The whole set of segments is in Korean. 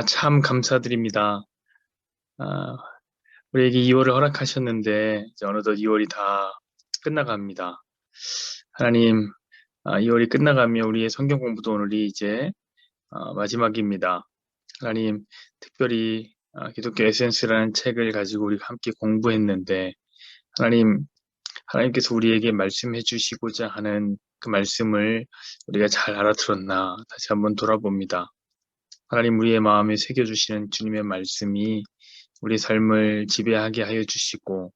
참 감사드립니다. 아, 우리에게 2월을 허락하셨는데 이제 어느덧 2월이 다 끝나갑니다. 하나님, 2월이 끝나가면 우리의 성경 공부도 오늘이 이제 마지막입니다. 하나님, 특별히 기독교 에센스라는 책을 가지고 우리가 함께 공부했는데 하나님께서 우리에게 말씀해 주시고자 하는 그 말씀을 우리가 잘 알아들었나 다시 한번 돌아봅니다. 하나님, 우리의 마음에 새겨주시는 주님의 말씀이 우리 삶을 지배하게 하여 주시고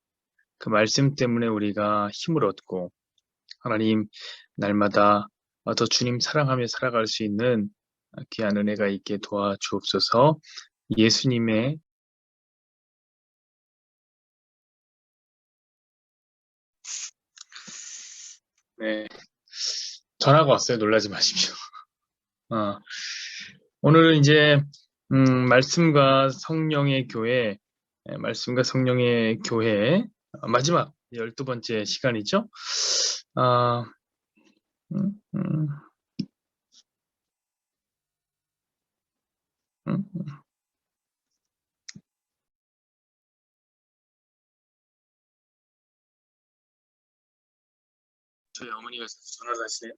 그 말씀 때문에 우리가 힘을 얻고 하나님 날마다 더 주님 사랑하며 살아갈 수 있는 귀한 은혜가 있게 도와주옵소서. 예수님의 네, 전화가 왔어요. 놀라지 마십시오. 어, 오늘은 이제 말씀과 성령의 교회, 말씀과 성령의 교회 마지막 12번째 시간이죠. 아, 음, 음, 음. 저희 어머니가 전화를 하시네요.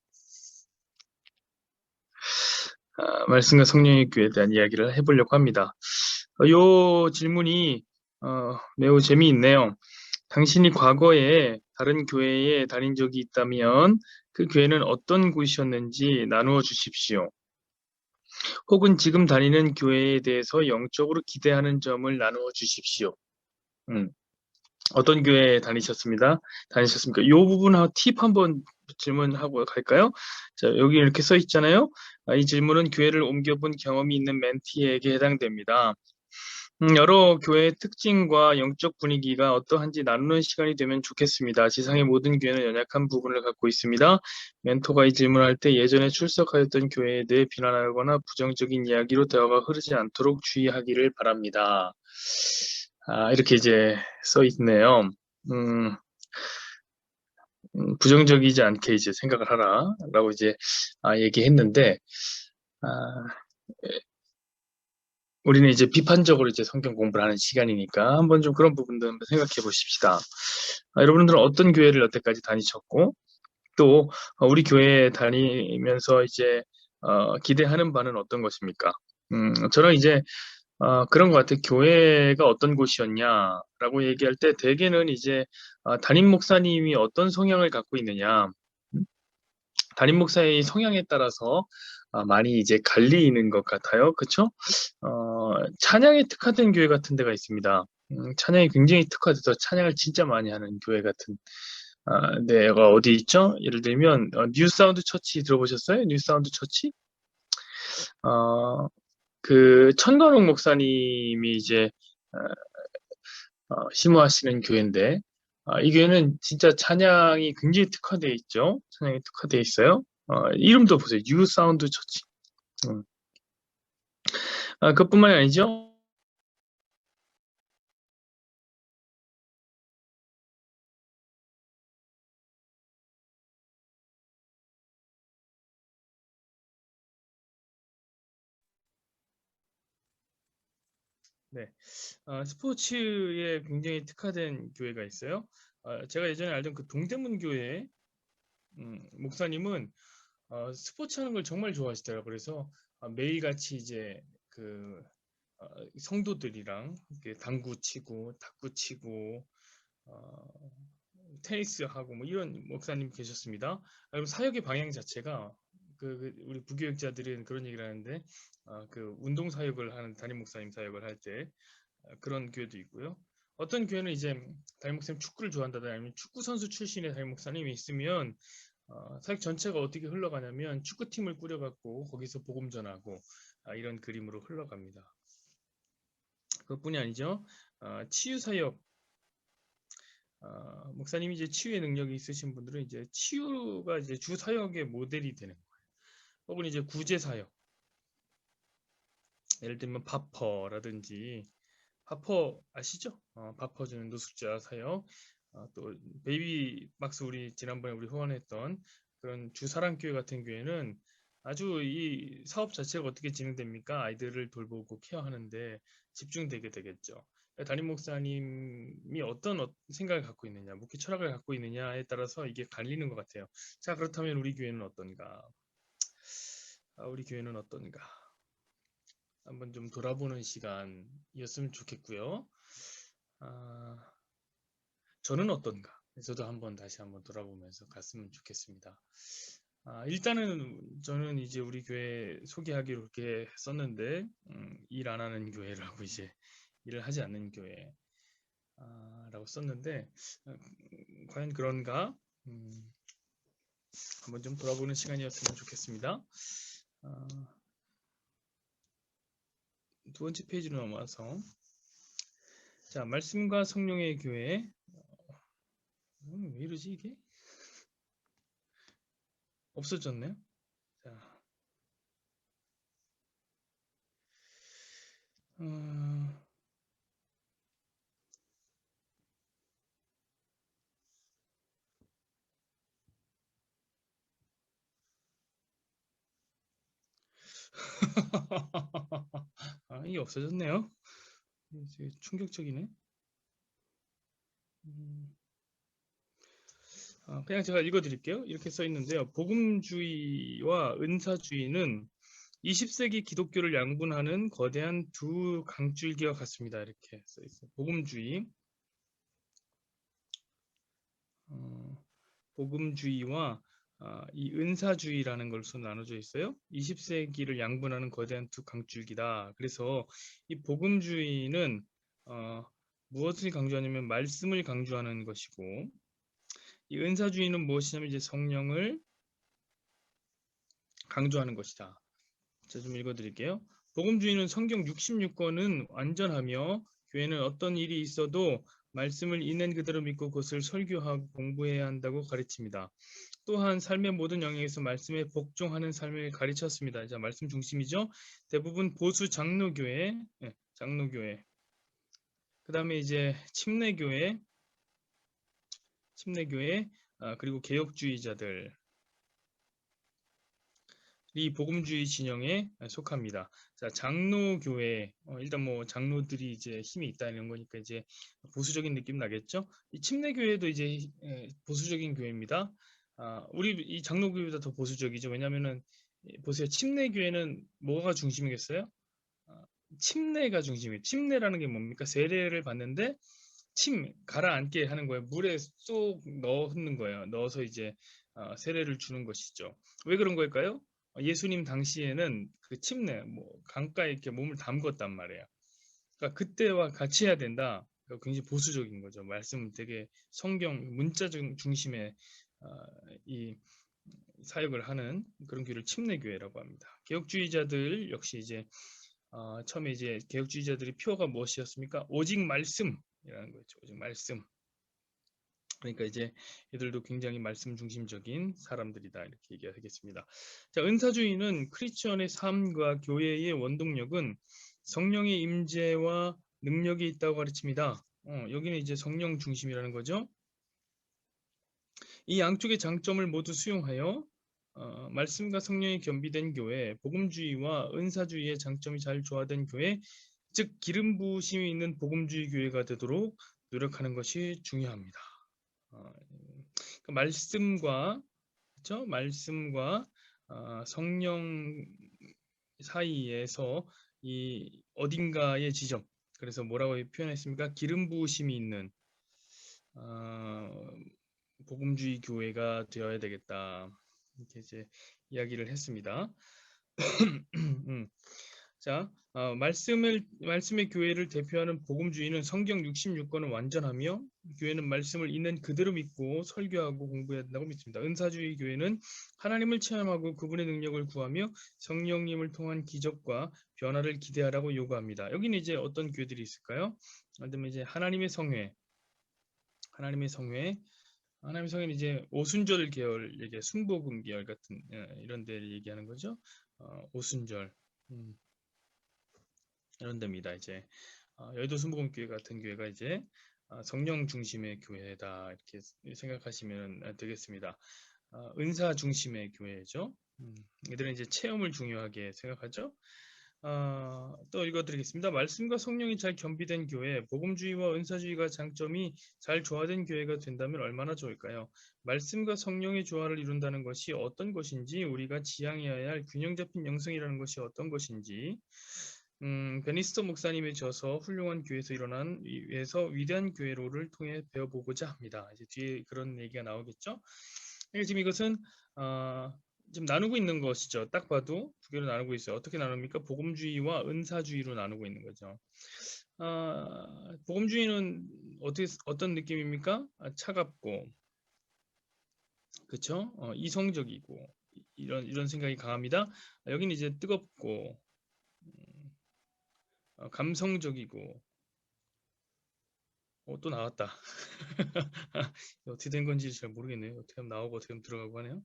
말씀과 성령의 교회에 대한 이야기를 해보려고 합니다. 요 질문이 매우 재미있네요. 당신이 과거에 다른 교회에 다닌 적이 있다면 그 교회는 어떤 곳이었는지 나누어 주십시오. 혹은 지금 다니는 교회에 대해서 영적으로 기대하는 점을 나누어 주십시오. 음, 어떤 교회에 다니셨습니까? 이 부분 팁 한번 질문하고 갈까요? 자, 여기 이렇게 써 있잖아요. 이 질문은 교회를 옮겨본 경험이 있는 멘티에게 해당됩니다. 여러 교회의 특징과 영적 분위기가 어떠한지 나누는 시간이 되면 좋겠습니다. 지상의 모든 교회는 연약한 부분을 갖고 있습니다. 멘토가 이 질문을 할 때 예전에 출석하였던 교회에 대해 비난하거나 부정적인 이야기로 대화가 흐르지 않도록 주의하기를 바랍니다. 이렇게 이제 써 있네요. 음, 부정적이지 않게 이제 생각을 하라라고 이제 얘기했는데, 아, 우리는 이제 비판적으로 이제 성경 공부를 하는 시간이니까 한번 좀 그런 부분도 한번 생각해 보십시다. 여러분들은 어떤 교회를 여태까지 다니셨고, 또 우리 교회에 다니면서 이제 기대하는 바는 어떤 것입니까? 저는 이제 그런 것 같아요. 교회가 어떤 곳이었냐라고 얘기할 때 대개는 이제 담임 목사님이 어떤 성향을 갖고 있느냐, 음, 담임 목사의 성향에 따라서 많이 이제 갈리는 것 같아요. 그렇죠? 찬양에 특화된 교회 같은 데가 있습니다. 찬양이 굉장히 특화돼서 찬양을 진짜 많이 하는 교회 같은 데가 어디 있죠? 예를 들면 뉴 사운드 처치 들어보셨어요? 뉴 사운드 처치? 어, 그 천건욱 목사님이 이제 심호하시는 교회인데 이 교회는 진짜 찬양이 굉장히 특화되어 있죠. 찬양이 특화되어 있어요. 이름도 보세요. 뉴 사운드 처치. 음. 그것뿐만이 아니죠. 네, 스포츠에 굉장히 특화된 교회가 있어요. 제가 예전에 알던 그 동대문 교회 목사님은 스포츠 하는 걸 정말 좋아하시더라고요. 그래서 매일같이 이제 그 성도들이랑 이렇게 당구 치고 탁구 치고 어, 테니스 하고 뭐 이런 목사님 계셨습니다. 그리고 사역의 방향 자체가 그 우리 부교육자들은 그런 얘기를 하는데 그 운동 사역을 하는 담임 목사님 사역을 할 때 그런 교회도 있고요. 어떤 교회는 이제 담임 목사님 축구를 좋아한다든지 아니면 축구 선수 출신의 담임 목사님이 있으면 사역 전체가 어떻게 흘러가냐면 축구팀을 꾸려갖고 거기서 복음 전하고 이런 그림으로 흘러갑니다. 그것뿐이 아니죠. 치유 사역 목사님이 이제 치유의 능력이 있으신 분들은 이제 치유가 이제 주 사역의 모델이 되는 거예요. 혹은 이제 구제 사역, 예를 들면 바퍼라든지 바퍼 아시죠? 바퍼 주는 노숙자 사역, 또 베이비 박스 우리 지난번에 우리 후원했던 그런 주사랑교회 같은 교회는 아주 이 사업 자체가 어떻게 진행됩니까? 아이들을 돌보고 케어하는데 집중되게 되겠죠. 담임 목사님이 어떤 생각을 갖고 있느냐, 목회 철학을 갖고 있느냐에 따라서 이게 갈리는 것 같아요. 자, 그렇다면 우리 교회는 어떤가? 우리 교회는 어떤가? 한번 좀 돌아보는 시간이었으면 좋겠고요. 아, 저는 어떤가? 저도 한번 다시 한번 돌아보면서 갔으면 좋겠습니다. 일단은 저는 이제 우리 교회 소개하기로 그렇게 썼는데, 일 안 하는 교회라고 이제 일을 하지 않는 교회, 라고 썼는데, 과연 그런가? 음, 한번 좀 돌아보는 시간이었으면 좋겠습니다. 두 번째 페이지로 넘어와서, 자, 말씀과 성령의 교회. 왜 이러지, 이게? 없어졌네요. 자, 어, 이게 없어졌네요. 이게 충격적이네. 음, 그냥 제가 읽어드릴게요. 이렇게 써 있는데요. 복음주의와 은사주의는 20세기 기독교를 양분하는 거대한 두 강줄기와 같습니다. 이렇게 써 있어요. 어, 복음주의와 이 은사주의라는 걸로 나눠져 있어요. 20세기를 양분하는 거대한 두 강줄기다. 그래서 이 복음주의는 무엇을 강조하냐면 말씀을 강조하는 것이고, 이 은사주의는 무엇이냐면 이제 성령을 강조하는 것이다. 자, 좀 읽어드릴게요. 복음주의는 성경 66권은 완전하며 교회는 어떤 일이 있어도 말씀을 있는 그대로 믿고 그것을 설교하고 공부해야 한다고 가르칩니다. 또한 삶의 모든 영역에서 말씀에 복종하는 삶을 가르쳤습니다. 자, 말씀 중심이죠. 대부분 보수 장로교회, 장로교회. 그 다음에 이제 침례교회, 그리고 개혁주의자들. 이 복음주의 진영에 속합니다. 자, 장로교회, 일단 뭐 장로들이 이제 힘이 있다는 거니까 이제 보수적인 느낌 나겠죠? 이 침례교회도 이제 보수적인 교회입니다. 우리 이 장로교회보다 더 보수적이죠. 왜냐면은 보세요. 침례교회는 뭐가 중심이겠어요? 아, 침례가 중심이에요. 침례라는 게 뭡니까? 세례를 받는데 가라앉게 하는 거예요. 물에 쏙 넣는 거예요. 넣어서 이제 세례를 주는 것이죠. 왜 그런 걸까요? 예수님 당시에는 그 침례, 뭐 강가에 이렇게 몸을 담궜단 말이에요. 그러니까 그때와 같이 해야 된다. 그러니까 굉장히 보수적인 거죠. 말씀 되게 성경 문자 중심의 이 사역을 하는 그런 교회를 침례교회라고 합니다. 개혁주의자들 역시 이제 처음에 이제 개혁주의자들이 표어가 무엇이었습니까? 오직 말씀이라는 거죠. 오직 말씀. 그러니까 이제 얘들도 굉장히 말씀 중심적인 사람들이다 이렇게 얘기하겠습니다. 자, 은사주의는 크리스천의 삶과 교회의 원동력은 성령의 임재와 능력이 있다고 가르칩니다. 여기는 이제 성령 중심이라는 거죠. 이 양쪽의 장점을 모두 수용하여 말씀과 성령이 겸비된 교회, 복음주의와 은사주의의 장점이 잘 조화된 교회, 즉 기름 부으심이 있는 복음주의 교회가 되도록 노력하는 것이 중요합니다. 그 말씀과 그렇죠? 말씀과 성령 사이에서 이 어딘가의 지점. 그래서 뭐라고 표현했습니까? 기름 부으심이 있는 복음주의 교회가 되어야 되겠다. 이렇게 이제 이야기를 했습니다. 자, 말씀의 교회를 대표하는 복음주의는 성경 66권을 완전하며 교회는 말씀을 있는 그대로 믿고 설교하고 공부해야 된다고 믿습니다. 은사주의 교회는 하나님을 체험하고 그분의 능력을 구하며 성령님을 통한 기적과 변화를 기대하라고 요구합니다. 여기는 이제 어떤 교회들이 있을까요? 그다음에 이제 하나님의 성회는 이제 오순절 계열, 이게 순복음 계열 같은 이런 데를 얘기하는 거죠. 오순절. 이런 데입니다. 이제 여의도 순복음교회 같은 교회가 이제 성령 중심의 교회다 이렇게 생각하시면 되겠습니다. 은사 중심의 교회죠. 이들은 이제 체험을 중요하게 생각하죠. 또 읽어드리겠습니다. 말씀과 성령이 잘 겸비된 교회, 복음주의와 은사주의가 장점이 잘 조화된 교회가 된다면 얼마나 좋을까요? 말씀과 성령의 조화를 이룬다는 것이 어떤 것인지, 우리가 지향해야 할 균형 잡힌 영성이라는 것이 어떤 것인지, 베니스터 목사님의 저서 훌륭한 교회에서 일어난 위에서 위대한 교회로를 통해 배워보고자 합니다. 이제 뒤에 그런 얘기가 나오겠죠. 지금 이것은 지금 나누고 있는 것이죠. 딱 봐도 두 개로 나누고 있어요. 어떻게 나눕니까? 복음주의와 은사주의로 나누고 있는 거죠. 복음주의는 어떤 느낌입니까? 차갑고, 그렇죠? 이성적이고 이런 생각이 강합니다. 여기는 이제 뜨겁고 감성적이고 또 나왔다. 어떻게 된 건지 잘 모르겠네요. 어떻게 하면 나오고 어떻게 하면 들어가고 하네요.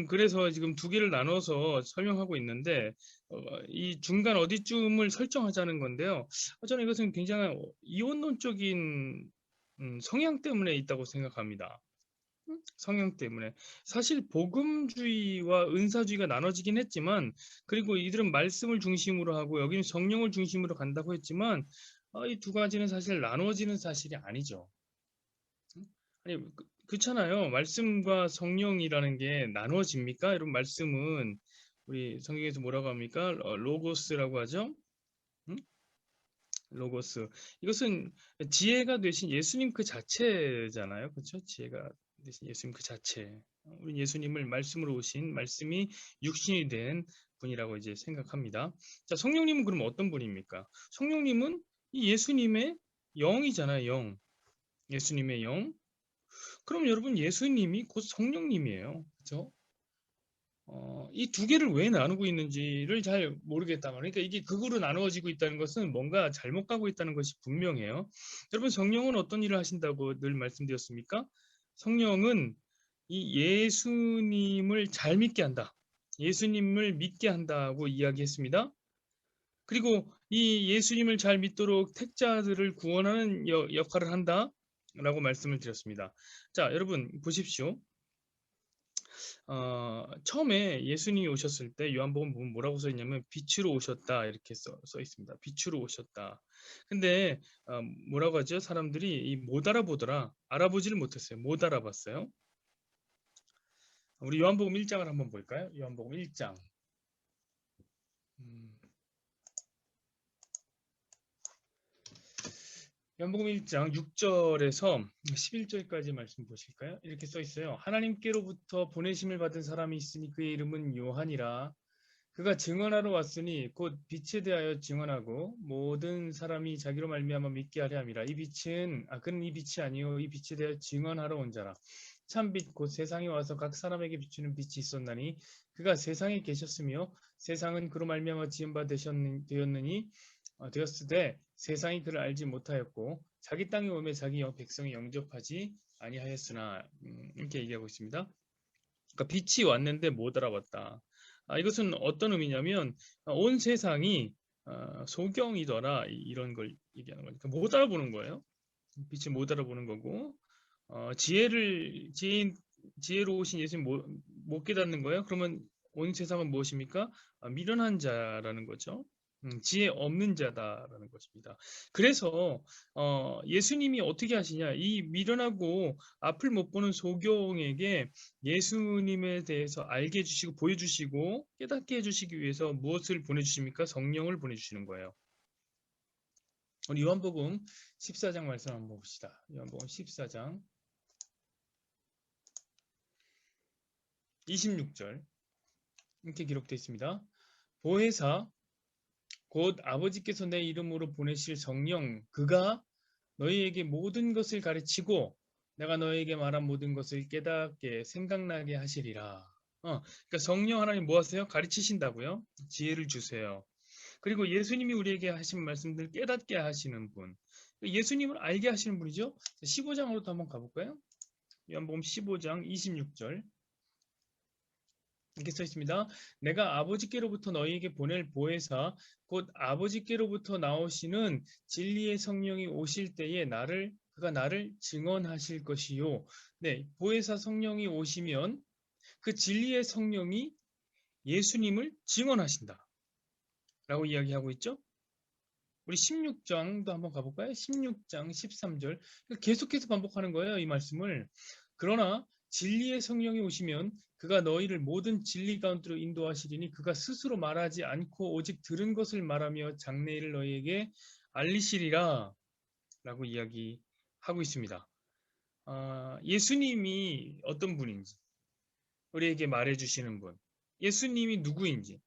그래서 지금 두 개를 나눠서 설명하고 있는데 이 중간 어디쯤을 설정하자는 건데요. 저는 이것은 굉장히 이원론적인 성향 때문에 있다고 생각합니다. 성향 때문에. 사실 복음주의와 은사주의가 나눠지긴 했지만, 그리고 이들은 말씀을 중심으로 하고 여기는 성령을 중심으로 간다고 했지만 이 두 가지는 사실 나눠지는 사실이 아니죠. 아니 그렇잖아요. 말씀과 성령이라는 게 나눠집니까? 여러분, 말씀은 우리 성경에서 뭐라고 합니까? 로고스라고 하죠. 응? 로고스. 이것은 지혜가 되신 예수님 그 자체잖아요. 그렇죠? 지혜가 되신 예수님 그 자체. 우리 예수님을 말씀으로 오신, 말씀이 육신이 된 분이라고 이제 생각합니다. 자, 성령님은 그럼 어떤 분입니까? 성령님은 이 예수님의 영이잖아요. 영. 예수님의 영. 그럼 여러분, 예수님이 곧 성령님이에요. 그렇죠? 이 두 개를 왜 나누고 있는지를 잘 모르겠다. 그러니까 이게 극으로 나누어지고 있다는 것은 뭔가 잘못 가고 있다는 것이 분명해요. 여러분, 성령은 어떤 일을 하신다고 늘 말씀드렸습니까? 성령은 이 예수님을 잘 믿게 한다. 예수님을 믿게 한다고 이야기했습니다. 그리고 이 예수님을 잘 믿도록 택자들을 구원하는 역할을 한다. 라고 말씀을 드렸습니다. 자, 여러분 보십시오. 처음에 예수님이 오셨을 때 요한복음 보면 뭐라고 써 있냐면 빛으로 오셨다 이렇게 써 있습니다. 빛으로 오셨다. 근데 뭐라고 하죠? 사람들이 못 알아보더라. 알아보지를 못했어요. 못 알아봤어요. 우리 요한복음 1장을 한번 볼까요? 요한복음 1장. 요한복음 1장 6절에서 11절까지 말씀 보실까요? 이렇게 써 있어요. 하나님께로부터 보내심을 받은 사람이 있으니 그의 이름은 요한이라. 그가 증언하러 왔으니 곧 빛에 대하여 증언하고 모든 사람이 자기로 말미암아 믿게 하려 함이라. 이 빛은 그는 이 빛이 아니요 이 빛에 대하여 증언하러 온 자라. 참빛 곧 세상에 와서 각 사람에게 비추는 빛이 있었나니 그가 세상에 계셨으며 세상은 그로 말미암아 지은 바 되었으되 세상이 그를 알지 못하였고 자기 땅에 오매 자기 백성이 영접하지 아니하였으나 이렇게 얘기하고 있습니다. 그러니까 빛이 왔는데 못 알아봤다. 이것은 어떤 의미냐면 온 세상이 소경이더라 이런 걸 얘기하는 거니까 못 알아보는 거예요. 빛을 못 알아보는 거고 지혜로 오신 예수님 못 깨닫는 거예요. 그러면 온 세상은 무엇입니까? 미련한 자라는 거죠. 지혜 없는 자다라는 것입니다. 그래서 예수님이 어떻게 하시냐? 이 미련하고 앞을 못 보는 소경에게 예수님에 대해서 알게 해주시고 보여주시고 깨닫게 해주시기 위해서 무엇을 보내주십니까? 성령을 보내주시는 거예요. 우리 요한복음 14장 말씀 한번 봅시다. 요한복음 14장 26절 이렇게 기록되어 있습니다. 보혜사 곧 아버지께서 내 이름으로 보내실 성령 그가 너희에게 모든 것을 가르치고 내가 너희에게 말한 모든 것을 깨닫게 생각나게 하시리라. 그러니까 성령 하나님 뭐 하세요? 가르치신다고요? 지혜를 주세요. 그리고 예수님이 우리에게 하신 말씀들 깨닫게 하시는 분. 예수님을 알게 하시는 분이죠. 15장으로 또 한번 가볼까요? 요한복음 15장 26절 이렇게 써 있습니다. 내가 아버지께로부터 너희에게 보낼 보혜사 곧 아버지께로부터 나오시는 진리의 성령이 오실 때에 나를 그가 나를 증언하실 것이요. 네, 보혜사 성령이 오시면 그 진리의 성령이 예수님을 증언하신다 라고 이야기하고 있죠. 우리 16장도 한번 가볼까요? 16장 13절. 계속해서 반복하는 거예요, 이 말씀을. 그러나 진리의 성령이 오시면 그가 너희를 모든 진리 가운데로 인도하시리니 그가 스스로 말하지 않고 오직 들은 것을 말하며 장래일을 너희에게 알리시리라 라고 이야기하고 있습니다. 예수님이 어떤 분인지 우리에게 말해주시는 분, 예수님이 누구인지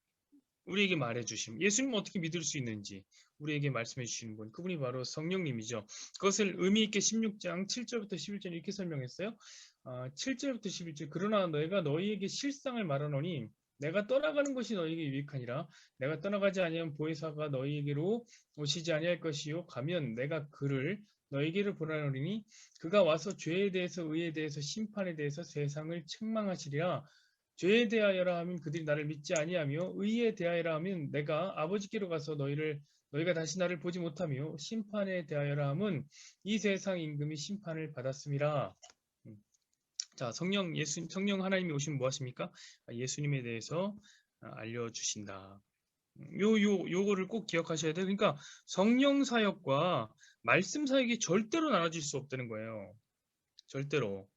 우리에게 말해주심, 예수님은 어떻게 믿을 수 있는지 우리에게 말씀해 주시는 분, 그분이 바로 성령님이죠. 그것을 의미 있게 16장 7절부터 11절 이렇게 설명했어요. 7절부터 11절, 그러나 너희가 너희에게 실상을 말하노니 내가 떠나가는 것이 너희에게 유익하니라. 내가 떠나가지 아니하면 보혜사가 너희에게로 오시지 아니할 것이요 가면 내가 그를 너희에게로 보내노니 그가 와서 죄에 대해서 의에 대해서 심판에 대해서 세상을 책망하시리라. 죄에 대하여라 하면 그들이 나를 믿지 아니하며 의에 대하여라 하면 내가 아버지께로 가서 너희가 다시 나를 보지 못하며 심판에 대하여라 하면 이 세상 임금이 심판을 받았음이라. 자, 성령 하나님이 오시면 뭐 하십니까? 예수님에 대해서 알려주신다. 요거를 꼭 기억하셔야 돼요. 그러니까 성령 사역과 말씀 사역이 절대로 나눠질 수 없다는 거예요. 절대로.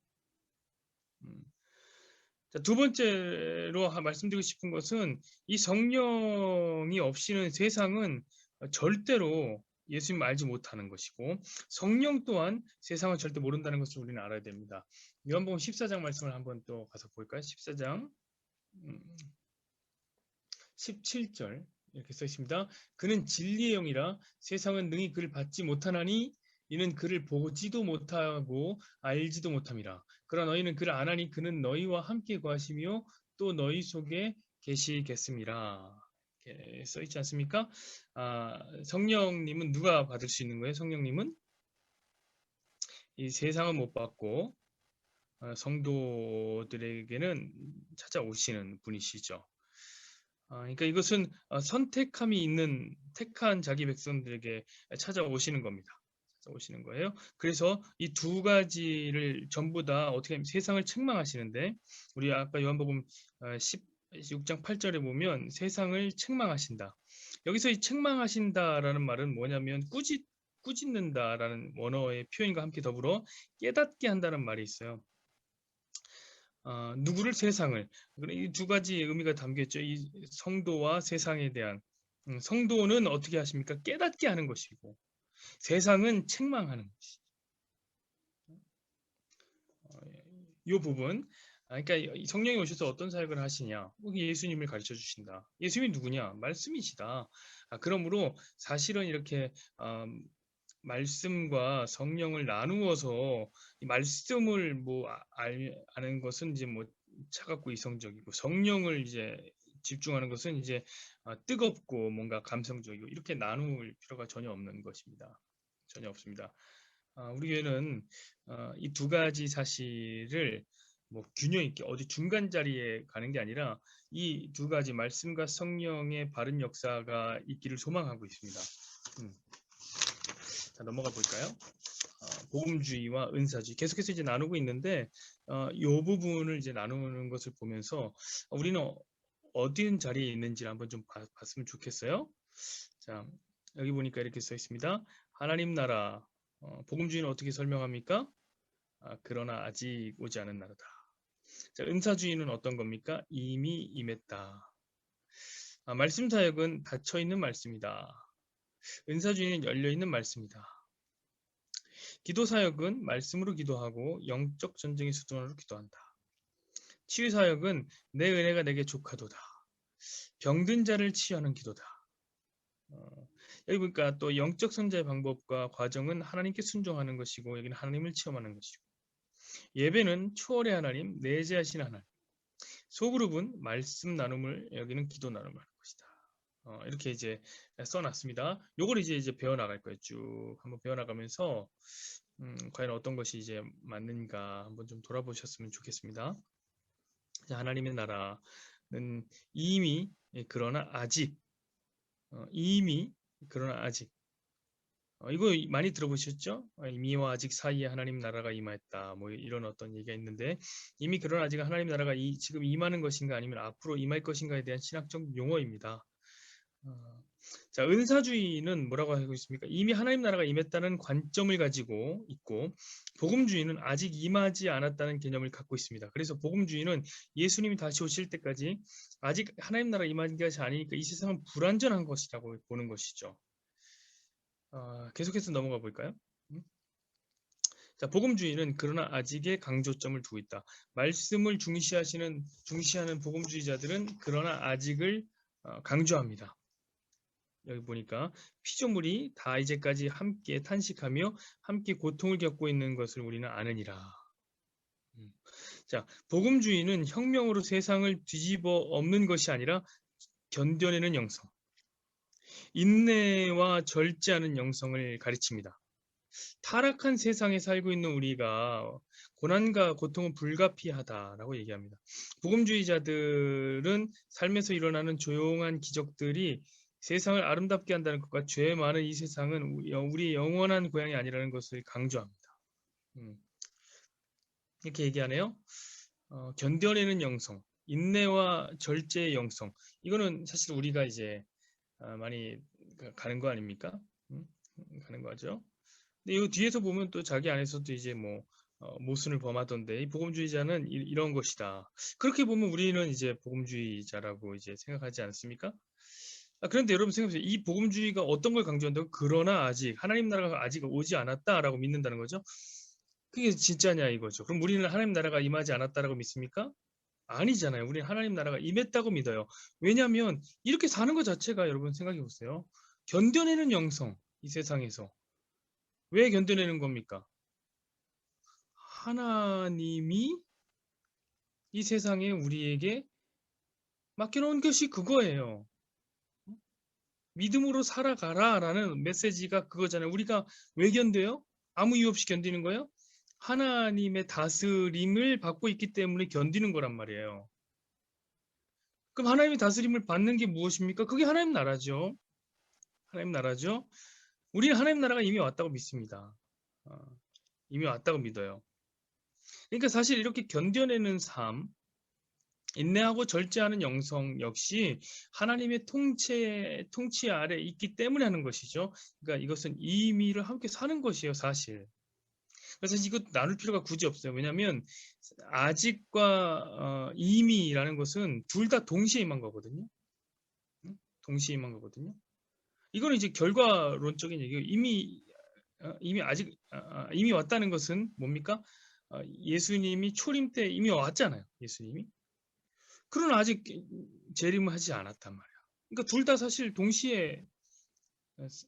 자, 두 번째로 말씀드리고 싶은 것은 이 성령이 없이는 세상은 절대로 예수님을 알지 못하는 것이고 성령 또한 세상을 절대 모른다는 것을 우리는 알아야 됩니다. 요한복음 14장 말씀을 한번 또 가서 볼까요? 14장 17절 이렇게 써 있습니다. 그는 진리의 영이라 세상은 능히 그를 받지 못하나니 이는 그를 보지도 못하고 알지도 못함이라. 그러나 너희는 그를 아나니 그는 너희와 함께 거하시며 또 너희 속에 계시겠습니다. 이렇게 써 있지 않습니까? 성령님은 누가 받을 수 있는 거예요? 성령님은 이 세상은 못 받고 성도들에게는 찾아오시는 분이시죠. 그러니까 이것은 선택함이 있는 택한 자기 백성들에게 찾아오시는 겁니다. 찾아오시는 거예요. 그래서 이 두 가지를 전부 다 어떻게 하면 세상을 책망하시는데 우리 아까 요한복음 16장 8절에 보면 세상을 책망하신다. 여기서 이 책망하신다라는 말은 뭐냐면 꾸짖는다라는 원어의 표현과 함께 더불어 깨닫게 한다는 말이 있어요. 누구를 세상을 이 두 가지 의미가 담겼죠. 이 성도와 세상에 대한 성도는 어떻게 하십니까? 깨닫게 하는 것이고 세상은 책망하는 것이. 이 부분. 그러니까 성령이 오셔서 어떤 사역을 하시냐? 예수님을 가르쳐 주신다. 예수님이 누구냐? 말씀이시다. 그러므로 사실은 이렇게 말씀과 성령을 나누어서 이 말씀을 뭐 아는 것은 이제 뭐 차갑고 이성적이고 성령을 이제 집중하는 것은 이제 뜨겁고 뭔가 감성적이고 이렇게 나눌 필요가 전혀 없는 것입니다. 전혀 없습니다. 우리 교회는 이 두 가지 사실을 뭐 균형 있게 어디 중간 자리에 가는 게 아니라 이 두 가지 말씀과 성령의 바른 역사가 있기를 소망하고 있습니다. 자, 넘어가 볼까요? 복음주의와 은사주의 계속해서 이제 나누고 있는데 이 부분을 이제 나누는 것을 보면서 우리는 어디 자리에 있는지를 한번 좀 봤으면 좋겠어요. 자, 여기 보니까 이렇게 써 있습니다. 하나님 나라, 복음주의는 어떻게 설명합니까? 그러나 아직 오지 않은 나라다. 자, 은사주의는 어떤 겁니까? 이미 임했다. 말씀 사역은 닫혀 있는 말씀이다. 은사주의는 열려 있는 말씀이다. 기도 사역은 말씀으로 기도하고 영적 전쟁의 수준으로 기도한다. 치유 사역은 내 은혜가 내게 족하도다. 병든 자를 치유하는 기도다. 여기 보니까 또 영적 선자의 방법과 과정은 하나님께 순종하는 것이고 여기는 하나님을 체험하는 것이고 예배는 초월의 하나님, 내재하신 하나님. 소그룹은 말씀 나눔을 여기는 기도 나눔을 하는 것이다. 이렇게 이제 써놨습니다. 요걸 이제 배워나갈 거예요. 쭉 한번 배워나가면서 과연 어떤 것이 이제 맞는가 한번 좀 돌아보셨으면 좋겠습니다. 자, 하나님의 나라는 이미 그러나 아직 이미 그러나 아직 이거 많이 들어보셨죠? 이미와 아직 사이에 하나님 나라가 임하였다. 뭐 이런 어떤 얘기가 있는데 이미 그런 아직 하나님 나라가 지금 임하는 것인가 아니면 앞으로 임할 것인가에 대한 신학적 용어입니다. 어, 자, 은사주의는 뭐라고 하고 있습니까? 이미 하나님 나라가 임했다는 관점을 가지고 있고 복음주의는 아직 임하지 않았다는 개념을 갖고 있습니다. 그래서 복음주의는 예수님이 다시 오실 때까지 아직 하나님 나라가 임한 것이 아니니까 이 세상은 불완전한 것이라고 보는 것이죠. 계속해서 넘어가 볼까요? 자, 복음주의는 그러나 아직의 강조점을 두고 있다. 말씀을 중시하는 복음주의자들은 그러나 아직을 강조합니다. 여기 보니까 피조물이 다 이제까지 함께 탄식하며 함께 고통을 겪고 있는 것을 우리는 아느니라. 자, 복음주의는 혁명으로 세상을 뒤집어 엎는 것이 아니라 견뎌내는 영성, 인내와 절제하는 영성을 가르칩니다. 타락한 세상에 살고 있는 우리가 고난과 고통은 불가피하다라고 얘기합니다. 복음주의자들은 삶에서 일어나는 조용한 기적들이 세상을 아름답게 한다는 것과 죄 많은 이 세상은 우리의 영원한 고향이 아니라는 것을 강조합니다. 이렇게 얘기하네요. 견뎌내는 영성, 인내와 절제의 영성. 이거는 사실 우리가 이제 많이 가는 거 아닙니까? 가는 거죠. 근데 이 뒤에서 보면 또 자기 안에서도 이제 뭐 모순을 범하던데 이 복음주의자는 이런 것이다. 그렇게 보면 우리는 이제 복음주의자라고 이제 생각하지 않습니까? 그런데 여러분 생각해보세요. 이 복음주의가 어떤 걸 강조한다고? 그러나 아직 하나님 나라가 아직 오지 않았다라고 믿는다는 거죠. 그게 진짜냐 이거죠. 그럼 우리는 하나님 나라가 임하지 않았다라고 믿습니까? 아니잖아요. 우리는 하나님 나라가 임했다고 믿어요. 왜냐하면 이렇게 사는 것 자체가 여러분 생각해 보세요. 견뎌내는 영성, 이 세상에서. 왜 견뎌내는 겁니까? 하나님이 이 세상에 우리에게 맡겨놓은 것이 그거예요. 믿음으로 살아가라 라는 메시지가 그거잖아요. 우리가 왜 견뎌요? 아무 이유 없이 견디는 거예요? 하나님의 다스림을 받고 있기 때문에 견디는 거란 말이에요. 그럼 하나님의 다스림을 받는 게 무엇입니까? 그게 하나님 나라죠. 하나님 나라죠. 우리는 하나님 나라가 이미 왔다고 믿습니다. 이미 왔다고 믿어요. 그러니까 사실 이렇게 견뎌내는 삶, 인내하고 절제하는 영성 역시 하나님의 통치 아래 있기 때문에 하는 것이죠. 그러니까 이것은 이미를 함께 사는 것이에요, 사실. 그래서 이거 나눌 필요가 굳이 없어요. 왜냐하면 아직과 이미라는 것은 둘 다 동시에 임한 거거든요. 동시에 임한 거거든요. 이거는 이제 결과론적인 얘기예요. 이미 왔다는 것은 뭡니까? 예수님이 초림 때 이미 왔잖아요. 예수님이. 그러나 아직 재림을 하지 않았단 말이야. 그러니까 둘 다 사실 동시에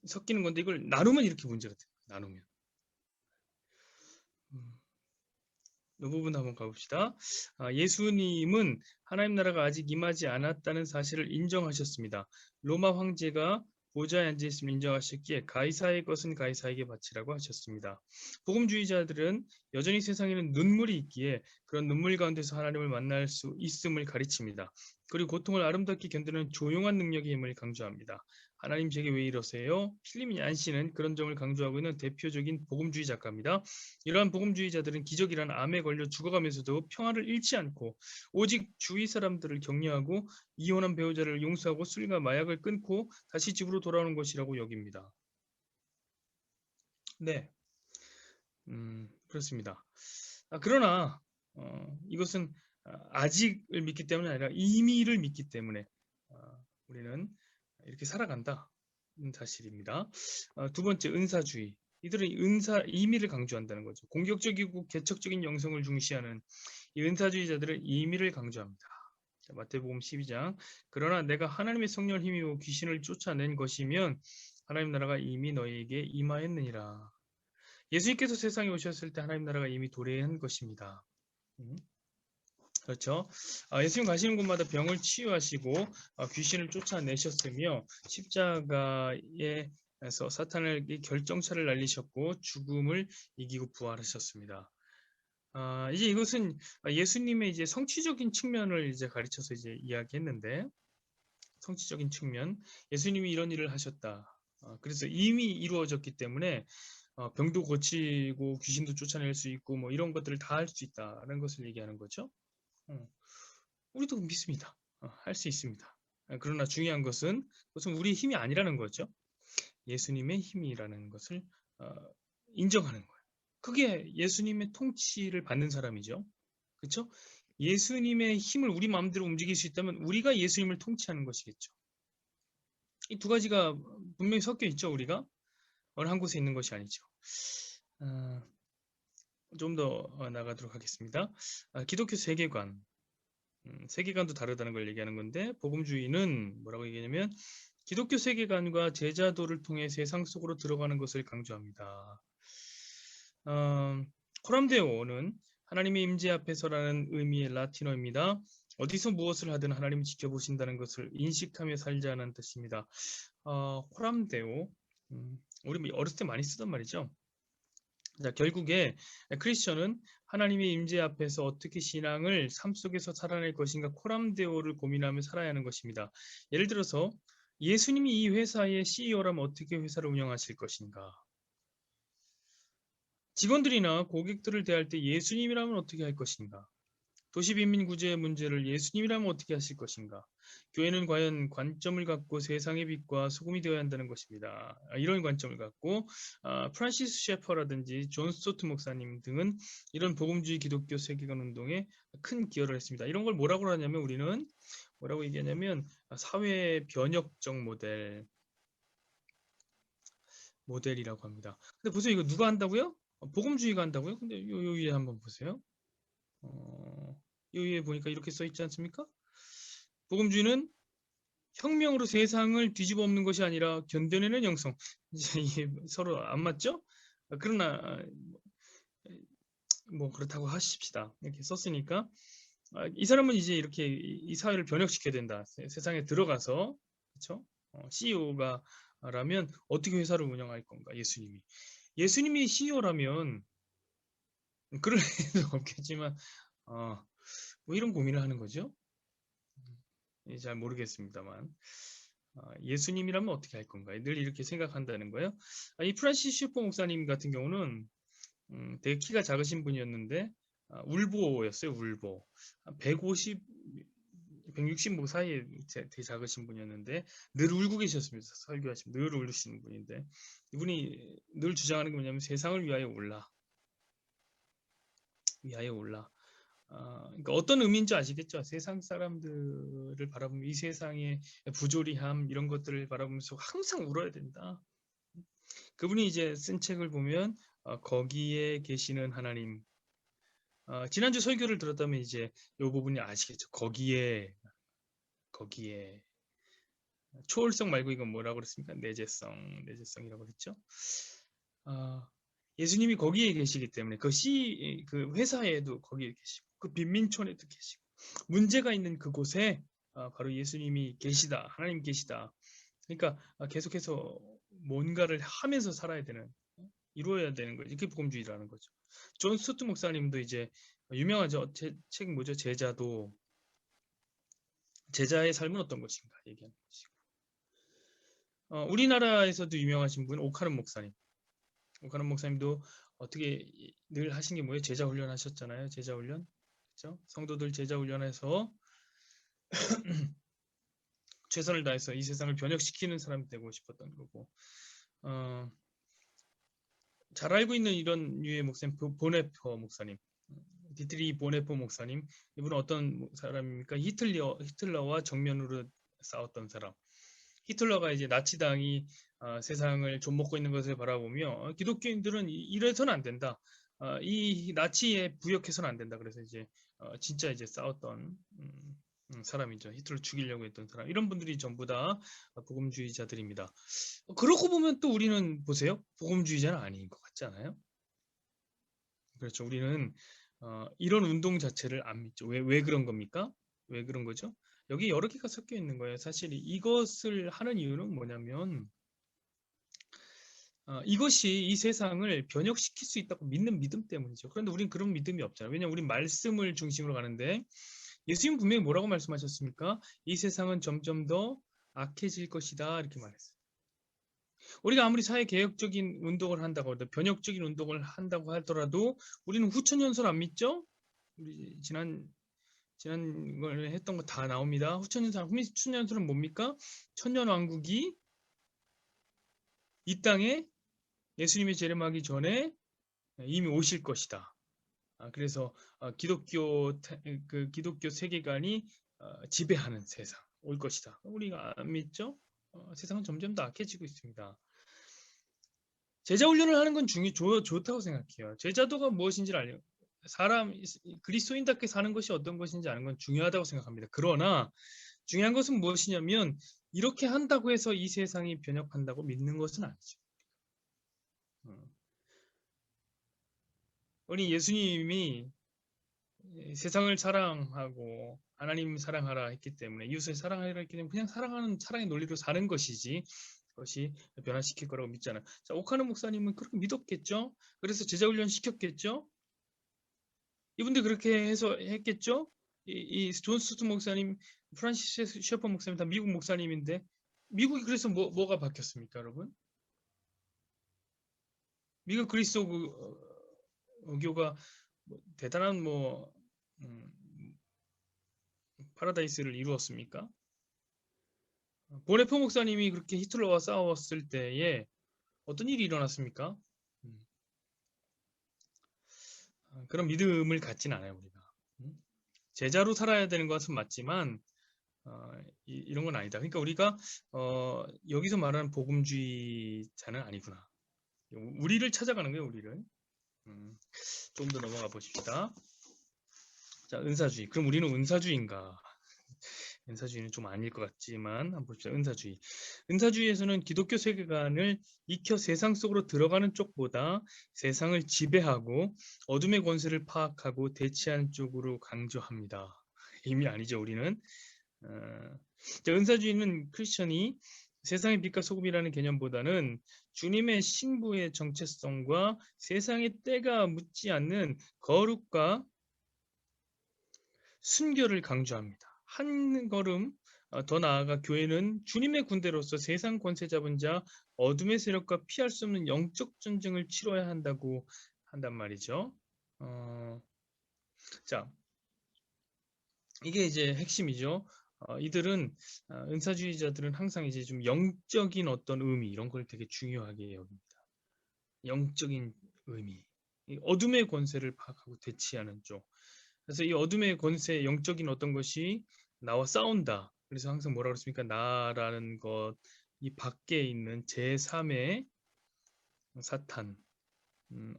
섞이는 건데 이걸 나누면 이렇게 문제가 돼요. 나누면. 이 부분 한번 가봅시다. 예수님은 하나님 나라가 아직 임하지 않았다는 사실을 인정하셨습니다. 로마 황제가 보좌에 앉아있음을 인정하셨기에 가이사의 것은 가이사에게 바치라고 하셨습니다. 복음주의자들은 여전히 세상에는 눈물이 있기에 그런 눈물 가운데서 하나님을 만날 수 있음을 가르칩니다. 그리고 고통을 아름답게 견디는 조용한 능력의 힘을 강조합니다. 하나님 제게 왜 이러세요? 필립 얀시는 그런 점을 강조하고 있는 대표적인 복음주의 작가입니다. 이러한 복음주의자들은 기적이란 암에 걸려 죽어가면서도 평화를 잃지 않고 오직 주위 사람들을 격려하고 이혼한 배우자를 용서하고 술과 마약을 끊고 다시 집으로 돌아오는 것이라고 여깁니다. 네, 그렇습니다. 그러나 이것은 아직을 믿기 때문이 아니라 이미를 믿기 때문에 우리는 이렇게 살아간다. 사실입니다. 두 번째, 은사주의. 이들은 이미를 강조한다는 거죠. 공격적이고 개척적인 영성을 중시하는 이 은사주의자들은 이미를 강조합니다. 자, 마태복음 12장. 그러나 내가 하나님의 성령을 힘입어 귀신을 쫓아낸 것이면 하나님 나라가 이미 너희에게 임하였느니라. 예수님께서 세상에 오셨을 때 하나님 나라가 이미 도래한 것입니다. 그렇죠. 예수님 가시는 곳마다 병을 치유하시고 귀신을 쫓아내셨으며 십자가에서 사탄을 결정차를 날리셨고 죽음을 이기고 부활하셨습니다. 이제 이것은 예수님의 이제 성취적인 측면을 이제 가르쳐서 이제 이야기했는데 성취적인 측면, 예수님이 이런 일을 하셨다. 그래서 이미 이루어졌기 때문에 병도 고치고 귀신도 쫓아낼 수 있고 뭐 이런 것들을 다 할 수 있다는 것을 얘기하는 거죠. 우리도 믿습니다. 할 수 있습니다. 그러나 중요한 것은 그것은 우리의 힘이 아니라는 거죠. 예수님의 힘이라는 것을 인정하는 거예요. 그게 예수님의 통치를 받는 사람이죠. 그렇죠? 예수님의 힘을 우리 마음대로 움직일 수 있다면 우리가 예수님을 통치하는 것이겠죠. 이 두 가지가 분명히 섞여 있죠. 우리가 어느 한 곳에 있는 것이 아니죠. 좀 더 나가도록 하겠습니다. 기독교 세계관, 세계관도 다르다는 걸 얘기하는 건데 복음주의는 뭐라고 얘기하냐면 기독교 세계관과 제자도를 통해 세상 속으로 들어가는 것을 강조합니다. 코람데오는 하나님의 임재 앞에서라는 의미의 라틴어입니다. 어디서 무엇을 하든 하나님이 지켜보신다는 것을 인식하며 살자는 뜻입니다. 코람데오, 우리 어렸을 때 많이 쓰던 말이죠. 자, 결국에 크리스천은 하나님의 임재 앞에서 어떻게 신앙을 삶 속에서 살아낼 것인가 코람데오를 고민하며 살아야 하는 것입니다. 예를 들어서 예수님이 이 회사의 CEO라면 어떻게 회사를 운영하실 것인가? 직원들이나 고객들을 대할 때 예수님이라면 어떻게 할 것인가? 도시 빈민 구제의 문제를 예수님이라면 어떻게 하실 것인가? 교회는 과연 관점을 갖고 세상의 빛과 소금이 되어야 한다는 것입니다. 이런 관점을 갖고 프란시스 셰퍼라든지 존 스토트 목사님 등은 이런 복음주의 기독교 세계관 운동에 큰 기여를 했습니다. 이런 걸 뭐라고 하냐면 우리는 뭐라고 얘기하냐면 사회 변혁적 모델이라고 합니다. 근데 보세요. 이거 누가 한다고요? 복음주의가 한다고요? 근데 요 위에 한번 보세요. 요 위에 보니까 이렇게 써 있지 않습니까? 복음주의는 혁명으로 세상을 뒤집어 엎는 것이 아니라 견뎌내는 영성. 이제 이게 서로 안 맞죠? 그러나 뭐 그렇다고 하십시다. 이렇게 썼으니까 이 사람은 이제 이렇게 이 사회를 변혁시켜야 된다. 세상에 들어가서 그렇죠? CEO가 라면 어떻게 회사를 운영할 건가? 예수님이 CEO라면 그럴 일도 없겠지만 뭐 이런 고민을 하는 거죠. 잘 모르겠습니다만 예수님이라면 어떻게 할 건가? 늘 이렇게 생각한다는 거예요. 이 프란시스 슈퍼 목사님 같은 경우는 되게 키가 작으신 분이었는데 울보였어요. 울보. 150, 160 뭐 사이에 되게 작으신 분이었는데 늘 울고 계셨습니다. 설교하시면 늘 울으시는 분인데 이분이 늘 주장하는 게 뭐냐면 세상을 위하여 울라. 그러니까 어떤 의미인지 아시겠죠? 세상 사람들을 바라보면 이 세상의 부조리함 이런 것들을 바라보면서 항상 울어야 된다. 그분이 이제 쓴 책을 보면 거기에 계시는 하나님. 지난주 설교를 들었다면 이제 이 부분이 아시겠죠? 거기에 초월성 말고 이건 뭐라고 그랬습니까? 내재성이라고 그랬죠? 예수님이 거기에 계시기 때문에 그 회사에도 거기에 계시고 그 빈민촌에도 계시고 문제가 있는 그곳에 바로 예수님이 계시다. 하나님 계시다. 그러니까 계속해서 뭔가를 하면서 살아야 되는 이루어야 되는 거죠. 이게 복음주의라는 거죠. 존 스투트 목사님도 이제 유명하죠. 책 뭐죠? 제자의 삶은 어떤 것인가 얘기하는 것이고 우리나라에서도 유명하신 분 오카는 목사님. 오카는 목사님도 어떻게 늘 하신 게 뭐예요? 제자 훈련 하셨잖아요. 제자 훈련. 그렇죠? 성도들 제자 훈련해서 최선을 다해서 이 세상을 변혁시키는 사람이 되고 싶었던 거고. 잘 알고 있는 이런 유의 목사님 보네퍼 목사님. 디트리 보네퍼 목사님. 이분은 어떤 사람입니까? 히틀러와 정면으로 싸웠던 사람. 히틀러가 이제 나치당이 세상을 좀먹고 있는 것을 바라보며 기독교인들은 이래서는 안 된다. 이 나치에 부역해서는 안 된다. 그래서 이제 진짜 이제 싸웠던 사람이죠. 히틀러 죽이려고 했던 사람. 이런 분들이 전부 다 복음주의자들입니다. 그러고 보면 또 우리는 보세요. 복음주의자는 아닌 것 같지 않아요? 그렇죠. 우리는 이런 운동 자체를 안 믿죠. 왜 그런 겁니까? 왜 그런 거죠? 여기 여러 개가 섞여 있는 거예요. 사실 이것을 하는 이유는 뭐냐면 이것이 이 세상을 변혁시킬 수 있다고 믿는 믿음 때문이죠. 그런데 우린 그런 믿음이 없잖아요. 왜냐하면 우린 말씀을 중심으로 가는데 예수님 분명히 뭐라고 말씀하셨습니까? 이 세상은 점점 더 악해질 것이다 이렇게 말했어요. 우리가 아무리 사회개혁적인 운동을 한다고 하더라도 변혁적인 운동을 한다고 하더라도 우리는 후천연설 안 믿죠? 우리 지난 걸 했던 거 다 나옵니다. 후천연설은 뭡니까? 천년왕국이 이 땅에 예수님이 재림하기 전에 이미 오실 것이다. 그래서 기독교 세계관이 지배하는 세상 올 것이다. 우리가 안 믿죠? 세상은 점점 더 악해지고 있습니다. 제자 훈련을 하는 건 좋다고 생각해요. 제자도가 무엇인지를 알려. 그리스도인답게 사는 것이 어떤 것인지 아는 건 중요하다고 생각합니다. 그러나 중요한 것은 무엇이냐면 이렇게 한다고 해서 이 세상이 변혁한다고 믿는 것은 아니죠. 우리 예수님이 세상을 사랑하고 하나님 사랑하라 했기 때문에 이웃을 사랑하라 했기 때문에 그냥 사랑의 논리로 사는 것이지 그것이 변화시킬 거라고 믿잖아요. 자, 오카노 목사님은 그렇게 믿었겠죠? 그래서 제자훈련 시켰겠죠? 이분들 그렇게 해서 했겠죠? 존 스투 목사님, 프란시스 셰퍼 목사님 다 미국 목사님인데 미국이 그래서 뭐가 바뀌었습니까, 여러분? 미국 그리스도교가 대단한 파라다이스를 이루었습니까? 보네포 목사님이 그렇게 히틀러와 싸웠을 때에 어떤 일이 일어났습니까? 그런 믿음을 갖진 않아요, 우리가. 제자로 살아야 되는 것은 맞지만 이런 건 아니다. 그러니까 우리가 여기서 말하는 복음주의자는 아니구나. 우리를 찾아가는 거예요, 우리를. 좀 더 넘어가 보십시다. 자, 은사주의. 그럼 우리는 은사주의인가? 은사주의는 좀 아닐 것 같지만 한번 봅시다. 은사주의. 은사주의에서는 기독교 세계관을 익혀 세상 속으로 들어가는 쪽보다 세상을 지배하고 어둠의 권세를 파악하고 대치하는 쪽으로 강조합니다. 이미 아니죠, 우리는. 은사주의는 크리스천이 세상의 빛과 소금이라는 개념보다는 주님의 신부의 정체성과 세상의 때가 묻지 않는 거룩과 순결을 강조합니다. 한 걸음 더 나아가 교회는 주님의 군대로서 세상 권세 잡은 자, 어둠의 세력과 피할 수 없는 영적 전쟁을 치러야 한다고 한단 말이죠. 자, 이게 이제 핵심이죠. 이들은 은사주의자들은 항상 이제 좀 영적인 어떤 의미 이런 걸 되게 중요하게 여깁니다. 영적인 의미, 어둠의 권세를 파악하고 대치하는 쪽. 그래서 이 어둠의 권세, 영적인 어떤 것이 나와 싸운다. 그래서 항상 뭐라 그랬습니까? 나라는 것, 이 밖에 있는 제3의 사탄,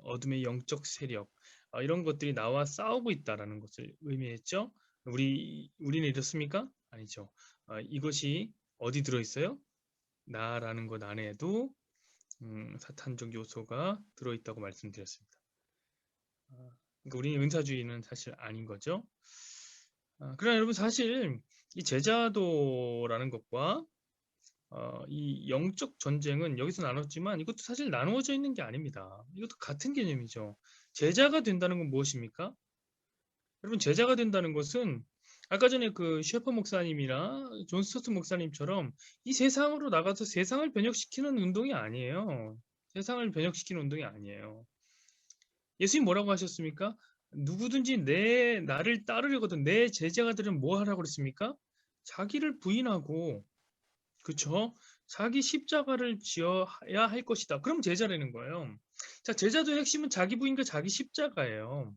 어둠의 영적 세력, 이런 것들이 나와 싸우고 있다라는 것을 의미했죠. 우리는 이렇습니까? 아니죠. 이것이 어디 들어있어요? 나라는 것 안에도 사탄적 요소가 들어있다고 말씀드렸습니다. 그러니까 우리는 은사주의는 사실 아닌 거죠. 그러나 여러분 사실 이 제자도라는 것과 이 영적 전쟁은 여기서 나눴지만 이것도 사실 나누어져 있는 게 아닙니다. 이것도 같은 개념이죠. 제자가 된다는 건 무엇입니까? 여러분 제자가 된다는 것은 아까 전에 그 셰퍼 목사님이나 존 스토트 목사님처럼 이 세상으로 나가서 세상을 변혁시키는 운동이 아니에요. 세상을 변혁시키는 운동이 아니에요. 예수님 뭐라고 하셨습니까? 누구든지 나를 따르려거든 내 제자가 되면 뭐 하라고 그랬습니까? 자기를 부인하고 그쵸? 자기 십자가를 지어야 할 것이다. 그럼 제자라는 거예요. 자, 제자도의 핵심은 자기 부인과 자기 십자가예요.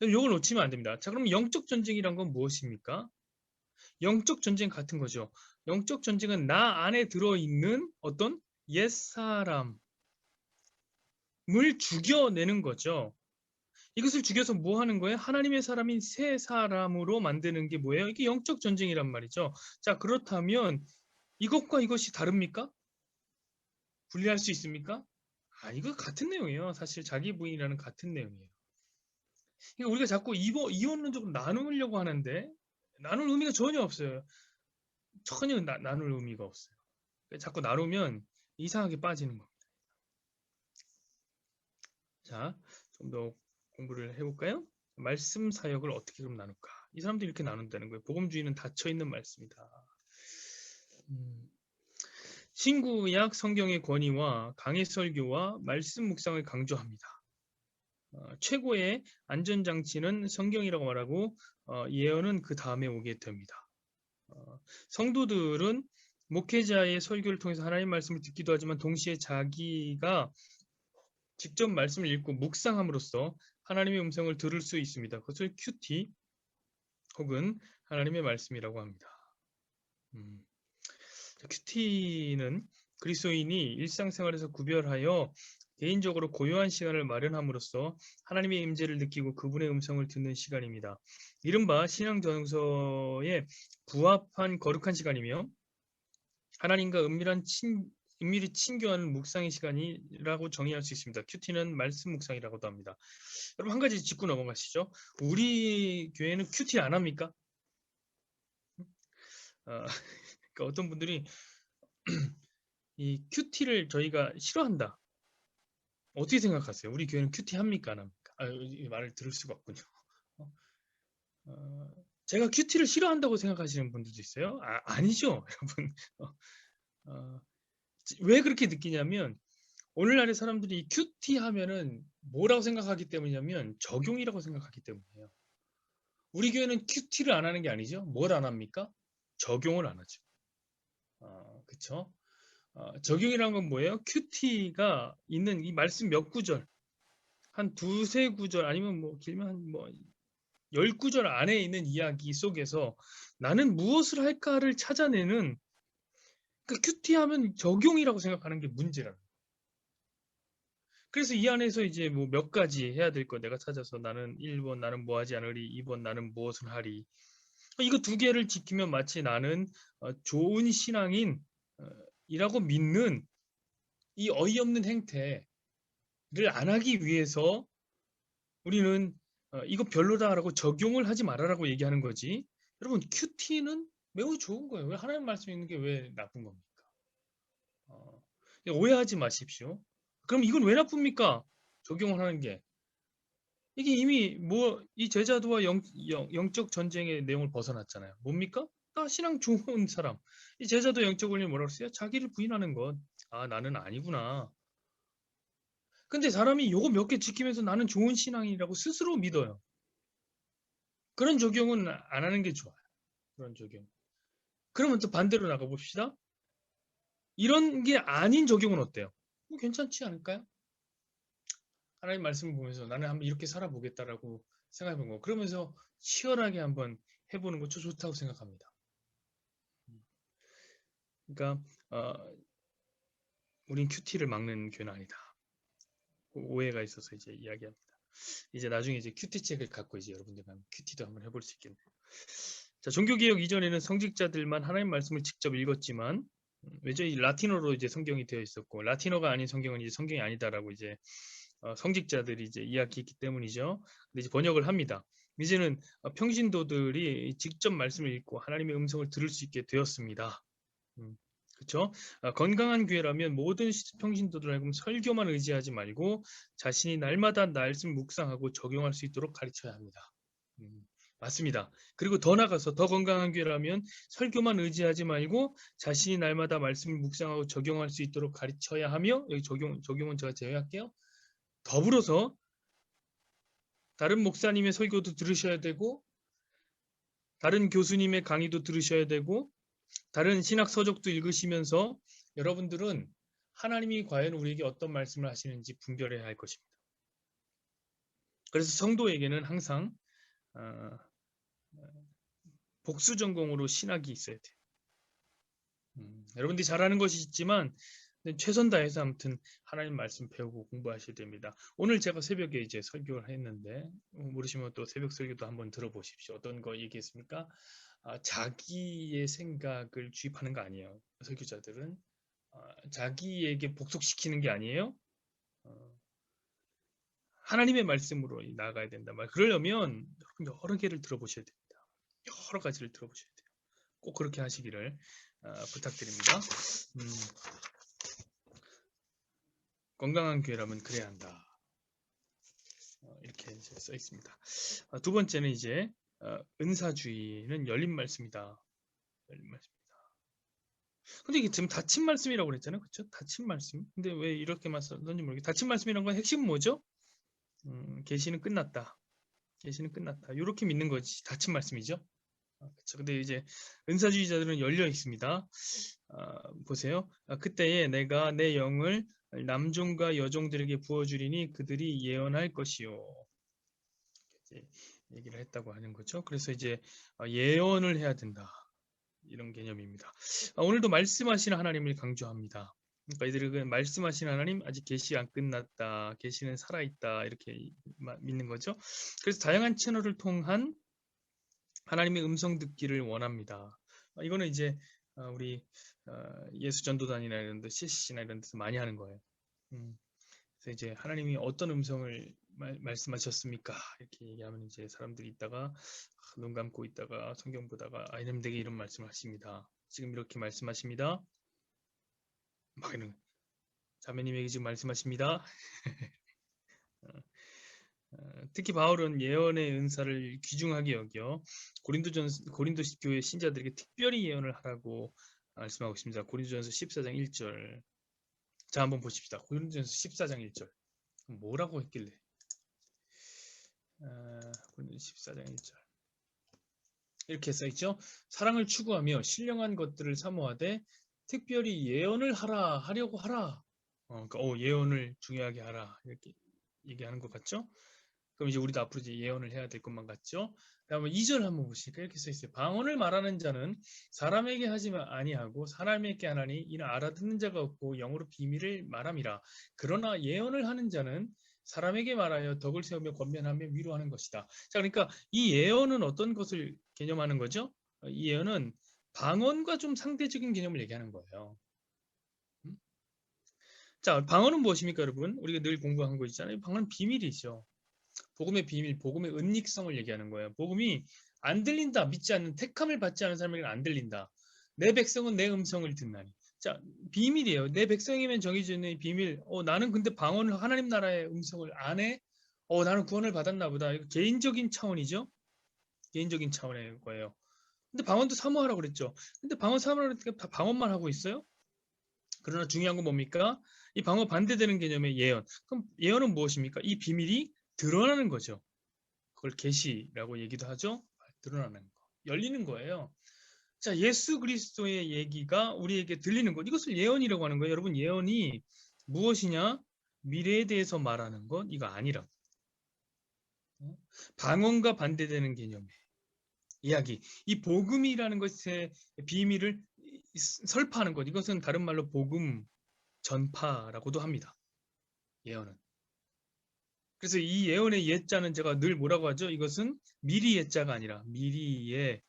이걸 놓치면 안 됩니다. 자, 그럼 영적 전쟁이란 건 무엇입니까? 영적 전쟁 같은 거죠. 영적 전쟁은 나 안에 들어있는 어떤 옛사람을 죽여내는 거죠. 이것을 죽여서 뭐 하는 거예요? 하나님의 사람인 새 사람으로 만드는 게 뭐예요? 이게 영적 전쟁이란 말이죠. 자, 그렇다면 이것과 이것이 다릅니까? 분리할 수 있습니까? 이거 같은 내용이에요. 사실 자기 부인이라는 같은 내용이에요. 그러니까 우리가 자꾸 이원론적으로 나누려고 하는데 나눌 의미가 전혀 없어요. 전혀 나눌 의미가 없어요. 자꾸 나누면 이상하게 빠지는 겁니다. 자, 좀 더 공부를 해볼까요? 말씀 사역을 어떻게 그럼 나눌까? 이 사람들이 이렇게 나눈다는 거예요. 복음주의는 닫혀있는 말씀이다. 신구약 성경의 권위와 강해 설교와 말씀 묵상을 강조합니다. 최고의 안전장치는 성경이라고 말하고 예언은 그 다음에 오게 됩니다. 성도들은 목회자의 설교를 통해서 하나님 말씀을 듣기도 하지만 동시에 자기가 직접 말씀을 읽고 묵상함으로써 하나님의 음성을 들을 수 있습니다. 그것을 큐티 혹은 하나님의 말씀이라고 합니다. 큐티는 그리스도인이 일상생활에서 구별하여 개인적으로 고요한 시간을 마련함으로써 하나님의 임재를 느끼고 그분의 음성을 듣는 시간입니다. 이른바 신앙 정서에 부합한 거룩한 시간이며 하나님과 은밀히 친교하는 묵상의 시간이라고 정의할 수 있습니다. 큐티는 말씀 묵상이라고도 합니다. 여러분 한 가지 짚고 넘어가시죠. 우리 교회는 큐티 안 합니까? 그러니까 어떤 분들이 이 큐티를 저희가 싫어한다. 어떻게 생각하세요? 우리 교회는 큐티 합니까? 안 합니까? 이 말을 들을 수가 없군요. 제가 큐티를 싫어한다고 생각하시는 분들도 있어요. 아니죠, 여러분. 왜 그렇게 느끼냐면 오늘날의 사람들이 큐티 하면은 뭐라고 생각하기 때문이냐면 적용이라고 생각하기 때문이에요. 우리 교회는 큐티를 안 하는 게 아니죠. 뭘 안 합니까? 적용을 안 하죠. 그쵸? 적용이란 건 뭐예요? 큐티가 있는 이 말씀 몇 구절, 한 두세 구절 아니면 뭐 길면 한 뭐 10구절 안에 있는 이야기 속에서 나는 무엇을 할까를 찾아내는 그 큐티하면 적용이라고 생각하는 게 문제라는 거예요. 그래서 이 안에서 이제 뭐 몇 가지 해야 될 거 내가 찾아서 나는 1번 나는 뭐 하지 않으리, 2번 나는 무엇을 하리. 이거 두 개를 지키면 마치 나는 좋은 신앙인 이라고 믿는 이 어이없는 행태를 안 하기 위해서 우리는 이거 별로다라고 적용을 하지 말아라고 얘기하는 거지. 여러분 큐티는 매우 좋은 거예요. 왜 하나님 말씀 있는 게 왜 나쁜 겁니까? 오해하지 마십시오. 그럼 이건 왜 나쁩니까? 적용을 하는 게. 이게 이미 뭐 이 제자도와 영적 전쟁의 내용을 벗어났잖아요. 뭡니까? 나 신앙 좋은 사람. 이 제자도 영적 원리 뭐라고 했어요? 자기를 부인하는 것. 나는 아니구나. 근데 사람이 요거 몇 개 지키면서 나는 좋은 신앙이라고 스스로 믿어요. 그런 적용은 안 하는 게 좋아요. 그런 적용. 그러면 또 반대로 나가봅시다. 이런 게 아닌 적용은 어때요? 괜찮지 않을까요? 하나님 말씀을 보면서 나는 한번 이렇게 살아보겠다라고 생각해본 거. 그러면서 치열하게 한번 해보는 거 좋다고 생각합니다. 그러니까 우린 큐티를 막는 교회는 아니다. 오해가 있어서 이제 이야기합니다. 이제 나중에 이제 큐티 책을 갖고 이제 여러분들 큐티도 한번 해볼 수 있겠네요. 자, 종교개혁 이전에는 성직자들만 하나님 말씀을 직접 읽었지만 왜죠? 이 라틴어로 이제 성경이 되어 있었고 라틴어가 아닌 성경은 이제 성경이 아니다라고 이제 성직자들이 이제 이야기했기 때문이죠. 근데 이제 번역을 합니다. 이제는 평신도들이 직접 말씀을 읽고 하나님의 음성을 들을 수 있게 되었습니다. 그렇죠? 건강한 교회라면 모든 평신도들 하여금 설교만 의지하지 말고 자신이 날마다 말씀 묵상하고 적용할 수 있도록 가르쳐야 합니다. 맞습니다. 그리고 더 나가서 더 건강한 교회라면 설교만 의지하지 말고 자신이 날마다 말씀을 묵상하고 적용할 수 있도록 가르쳐야 하며 여기 적용은 제가 제외할게요. 더불어서 다른 목사님의 설교도 들으셔야 되고 다른 교수님의 강의도 들으셔야 되고 다른 신학 서적도 읽으시면서 여러분들은 하나님이 과연 우리에게 어떤 말씀을 하시는지 분별해야 할 것입니다. 그래서 성도에게는 항상 복수 전공으로 신학이 있어야 돼요. 여러분들이 잘하는 것이 있지만 최선 다해서 아무튼 하나님 말씀 배우고 공부하셔야 됩니다. 오늘 제가 새벽에 이제 설교를 했는데 모르시면 또 새벽 설교도 한번 들어보십시오. 어떤 거 얘기했습니까? 자기의 생각을 주입하는 거 아니에요. 설교자들은 자기에게 복속시키는 게 아니에요. 하나님의 말씀으로 나아가야 된다. 그러려면 여러 개를 들어보셔야 됩니다. 여러 가지를 들어보셔야 돼요. 꼭 그렇게 하시기를 부탁드립니다. 건강한 교회라면 그래야 한다. 이렇게 이제 써 있습니다. 두 번째는 이제 은사주의는 열린 말씀이다. 열린 말씀이다. 근데 이게 지금 닫힌 말씀이라고 그랬잖아요. 그렇죠? 닫힌 말씀. 근데 왜 이렇게만 썼는지 모르겠어요. 닫힌 말씀이란 건 핵심은 뭐죠? 계시는 끝났다. 계시는 끝났다. 이렇게 믿는 거지. 닫힌 말씀이죠. 그렇죠. 근데 이제 은사주의자들은 열려 있습니다. 보세요. 그때에 내가 내 영을 남종과 여종들에게 부어주리니 그들이 예언할 것이요. 이제 얘기를 했다고 하는 거죠. 그래서 이제 예언을 해야 된다. 이런 개념입니다. 오늘도 말씀하시는 하나님을 강조합니다. 그러니까 이들은 말씀하시는 하나님 아직 계시 안 끝났다. 계시는 살아있다. 이렇게 믿는 거죠. 그래서 다양한 채널을 통한 하나님의 음성 듣기를 원합니다. 이거는 이제 우리 예수 전도단이나 이런 데 CC나 이런 데서 많이 하는 거예요. 그래서 이제 하나님이 어떤 음성을 말씀하셨습니까? 이렇게 얘기하면 이제 사람들이 있다가 눈 감고 있다가 성경 보다가 하나님에게 이런 말씀을 하십니다. 지금 이렇게 말씀하십니다. 막 이런 자매님에게 지금 말씀하십니다. 특히 바울은 예언의 은사를 귀중하게 여겨 고린도 교회 신자들에게 특별히 예언을 하라고 말씀하고 있습니다. 고린도전서 14장 1절. 자, 한번 보십시다. 고린도전서 14장 1절. 뭐라고 했길래? 고린도전서 14장 1절. 이렇게 써있죠. 사랑을 추구하며 신령한 것들을 사모하되 특별히 예언을 하려고 하라. 그러니까 예언을 중요하게 하라. 이렇게 얘기하는 것 같죠? 그럼 이제 우리도 앞으로 이제 예언을 해야 될 것만 같죠? 다음에 2절 한번 보시니까 이렇게 써 있어요. 방언을 말하는 자는 사람에게 하지만 아니하고 사람에게 하나니 이는 알아듣는 자가 없고 영어로 비밀을 말함이라. 그러나 예언을 하는 자는 사람에게 말하여 덕을 세우며 권면하며 위로하는 것이다. 자, 그러니까 이 예언은 어떤 것을 개념하는 거죠? 이 예언은 방언과 좀 상대적인 개념을 얘기하는 거예요. 자, 방언은 무엇입니까, 여러분? 우리가 늘 공부한 거 있잖아요. 방언은 비밀이죠. 복음의 비밀, 복음의 은닉성을 얘기하는 거예요. 복음이 안 들린다, 믿지 않는 택함을 받지 않은 사람에게는 안 들린다. 내 백성은 내 음성을 듣나니. 자, 비밀이에요. 내 백성이면 정해져 있는 비밀. 나는 근데 방언을 하나님 나라의 음성을 안 해? 나는 구원을 받았나 보다. 이거 개인적인 차원이죠. 개인적인 차원의 거예요. 근데 방언도 사모하라고 그랬죠. 근데 방언 사모하라고 그랬으니까 다 방언만 하고 있어요? 그러나 중요한 건 뭡니까? 이 방언 반대되는 개념의 예언. 그럼 예언은 무엇입니까? 이 비밀이 드러나는 거죠. 그걸 계시라고 얘기도 하죠. 드러나는 거. 열리는 거예요. 자, 예수 그리스도의 얘기가 우리에게 들리는 것. 이것을 예언이라고 하는 거예요. 여러분, 예언이 무엇이냐? 미래에 대해서 말하는 것? 이거 아니라고. 방언과 반대되는 개념의 이야기. 이 복음이라는 것의 비밀을 설파하는 것. 이것은 다른 말로 복음 전파라고도 합니다. 예언은. 그래서 이 예언의 예자는 제가 늘 뭐라고 하죠? 이것은 미리 예자가 아니라 미리의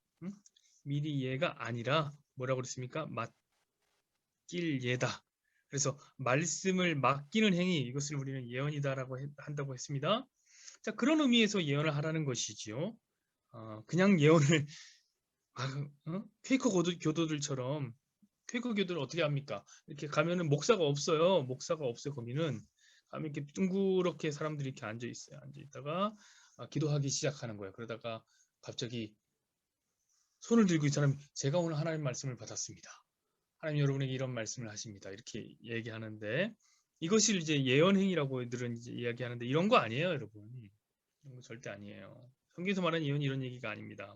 미리 예가 아니라 뭐라고 그랬습니까? 맡길 예다. 그래서 말씀을 맡기는 행위 이것을 우리는 예언이다라고 한다고 했습니다. 자, 그런 의미에서 예언을 하라는 것이지요. 그냥 예언을 퀘이커 교도들처럼 퀘이커 교도를 어떻게 합니까? 이렇게 가면은 목사가 없어요. 목사가 없어요. 거기는 가면 이렇게 둥그렇게 사람들이 이렇게 앉아 있어요. 앉아 있다가 기도하기 시작하는 거예요. 그러다가 갑자기 손을 들고 이 사람이 제가 오늘 하나님 말씀을 받았습니다. 하나님 여러분에게 이런 말씀을 하십니다. 이렇게 얘기하는데 이것이 이제 예언행위라고 들은 이제 이야기하는데 이런 거 아니에요, 여러분. 이런 거 절대 아니에요. 성경에서 말하는 예언이 이런 얘기가 아닙니다.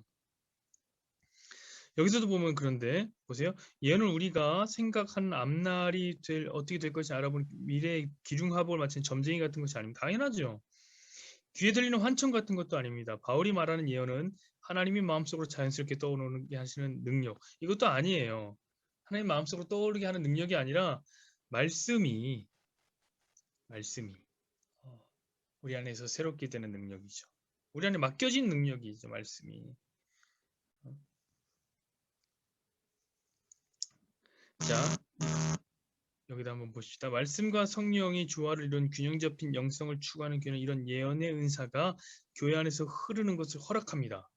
여기서도 보면 그런데 보세요. 예언은 우리가 생각한 앞날이 어떻게 될 것이 알아보는 미래의 기중합을 맞춘 점쟁이 같은 것이 아닙니다. 당연하죠. 귀에 들리는 환청 같은 것도 아닙니다. 바울이 말하는 예언은 하나님이 마음속으로 자연스럽게 떠오르게 하시는 능력. 이것도 아니에요. 하나님 마음속으로 떠오르게 하는 능력이 아니라 말씀이 우리 안에서 새롭게 되는 능력이죠. 우리 안에 맡겨진 능력이죠. 말씀이. 자, 여기다 한번 보십시다. 말씀과 성령이 조화를 이룬 균형 잡힌 영성을 추구하는 교회는 이런 예언의 은사가 교회 안에서 흐르는 것을 허락합니다.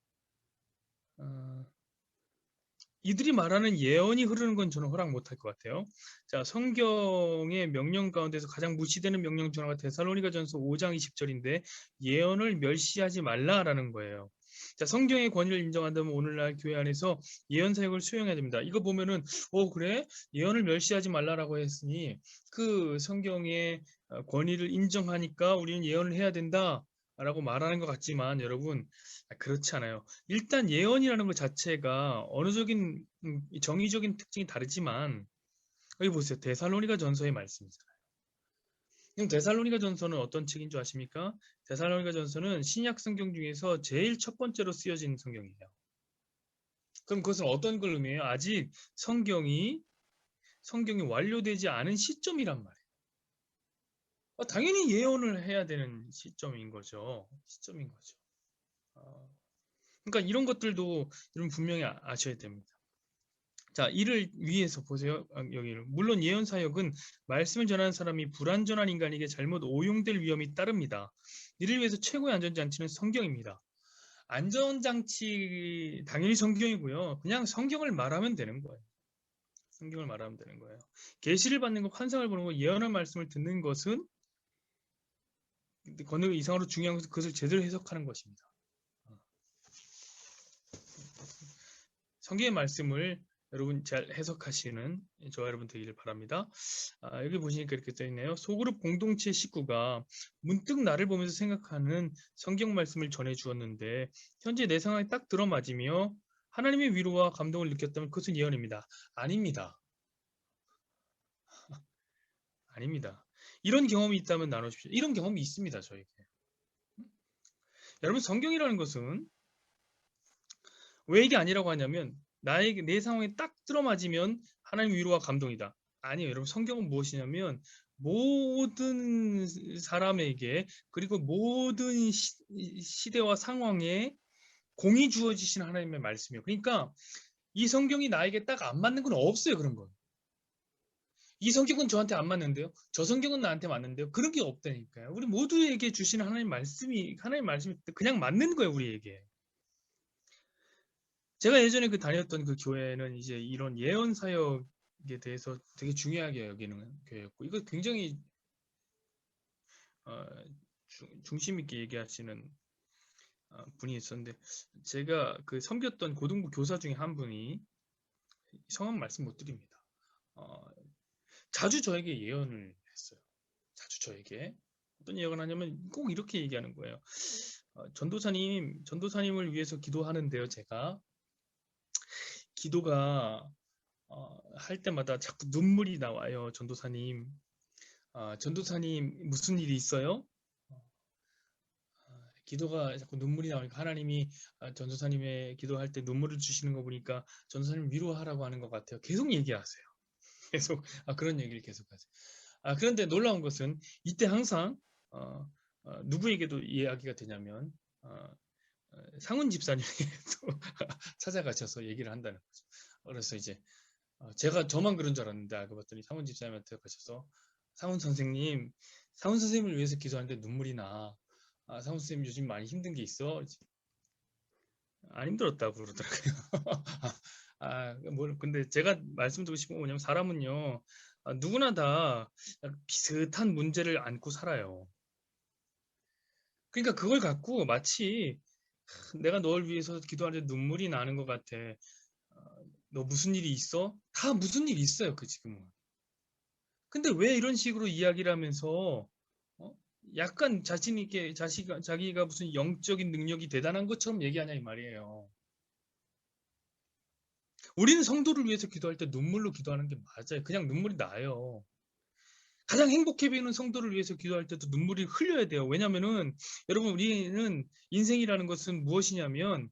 이들이 말하는 예언이 흐르는 건 저는 허락 못할 것 같아요. 자, 성경의 명령 가운데서 가장 무시되는 명령 중 하나가 데살로니가전서 5장 20절인데 예언을 멸시하지 말라라는 거예요. 자, 성경의 권위를 인정한다면 오늘날 교회 안에서 예언 사역을 수용해야 됩니다. 이거 보면은 그래? 예언을 멸시하지 말라라고 했으니 그 성경의 권위를 인정하니까 우리는 예언을 해야 된다라고 말하는 것 같지만 여러분 그렇지 않아요. 일단 예언이라는 것 자체가 어느적인 정의적인 특징이 다르지만 여기 보세요. 데살로니가 전서의 말씀이잖아요. 그럼 데살로니가 전서는 어떤 책인 줄 아십니까? 데살로니가 전서는 신약 성경 중에서 제일 첫 번째로 쓰여진 성경이에요. 그럼 그것은 어떤 걸 의미해요? 아직 성경이 완료되지 않은 시점이란 말이에요. 당연히 예언을 해야 되는 시점인 거죠. 그러니까 이런 것들도 여러분 분명히 아셔야 됩니다. 자, 이를 위해서 보세요. 여기를. 물론 예언 사역은 말씀을 전하는 사람이 불완전한 인간에게 잘못 오용될 위험이 따릅니다. 이를 위해서 최고의 안전장치는 성경입니다. 안전장치 당연히 성경이고요. 그냥 성경을 말하면 되는 거예요. 성경을 말하면 되는 거예요. 계시를 받는 것, 환상을 보는 것, 예언의 말씀을 듣는 것은 건너기 이상으로 중요한 것은 그것을 제대로 해석하는 것입니다. 성경의 말씀을 여러분 잘 해석하시는 저와 여러분 되기를 바랍니다. 여기 보시니까 이렇게 써 있네요. 소그룹 공동체 식구가 문득 나를 보면서 생각하는 성경 말씀을 전해 주었는데 현재 내 상황에 딱 들어맞으며 하나님의 위로와 감동을 느꼈다면 그것은 예언입니다. 아닙니다. 아닙니다. 이런 경험이 있다면 나눠주십시오. 이런 경험이 있습니다. 저에게. 여러분 성경이라는 것은 왜 이게 아니라고 하냐면 나에게 내 상황에 딱 들어맞으면 하나님 위로와 감동이다. 아니에요. 여러분 성경은 무엇이냐면 모든 사람에게 그리고 모든 시대와 상황에 공이 주어지신 하나님의 말씀이에요. 그러니까 이 성경이 나에게 딱 안 맞는 건 없어요. 그런 건. 이 성경은 저한테 안 맞는데요. 저 성경은 나한테 맞는데요. 그런 게 없다니까요. 우리 모두에게 주시는 하나님 말씀이 그냥 맞는 거예요. 우리에게. 제가 예전에 다녔던 그 교회는 이제 이런 예언 사역에 대해서 되게 중요하게 여기는 교회였고, 이거 굉장히 어, 중심 있게 얘기하시는 분이 있었는데, 제가 그 섬겼던 고등부 교사 중에 한 분이 성함 말씀 못 드립니다. 어, 자주 저에게 예언을 했어요. 자주 저에게. 어떤 예언을 하냐면 꼭 이렇게 얘기하는 거예요. 전도사님을 위해서 기도하는데요, 제가. 기도가 할 때마다 자꾸 눈물이 나와요, 전도사님. 전도사님 무슨 일이 있어요? 기도가 자꾸 눈물이 나오니까 하나님이 전도사님의 기도할 때 눈물을 주시는 거 보니까 전도사님 위로하라고 하는 것 같아요. 계속 얘기하세요. 계속 그런 얘기를 계속하세요. 그런데 놀라운 것은 이때 항상 누구에게도 이야기가 되냐면 상훈 집사님에게도 찾아가셔서 얘기를 한다는 거죠. 그래서 이제 제가 저만 그런 줄 알았는데 알고 봤더니 상훈 집사님한테 가셔서 상훈 선생님을 위해서 기도하는데 눈물이 나. 상훈 선생님 요즘 많이 힘든 게 있어? 안 힘들었다고 그러더라고요. 근데 제가 말씀드리고 싶은 건 뭐냐면 사람은요, 누구나 다 비슷한 문제를 안고 살아요. 그러니까 그걸 갖고 마치 내가 널 위해서 기도하는데 눈물이 나는 것 같아. 너 무슨 일이 있어? 다 무슨 일이 있어요, 그 지금은. 근데 왜 이런 식으로 이야기를 하면서 어? 약간 자신 있게 자기가 무슨 영적인 능력이 대단한 것처럼 얘기하냐 이 말이에요. 우리는 성도를 위해서 기도할 때 눈물로 기도하는 게 맞아요. 그냥 눈물이 나요. 가장 행복해 보이는 성도를 위해서 기도할 때도 눈물이 흘려야 돼요. 왜냐면은 여러분 우리는 인생이라는 것은 무엇이냐면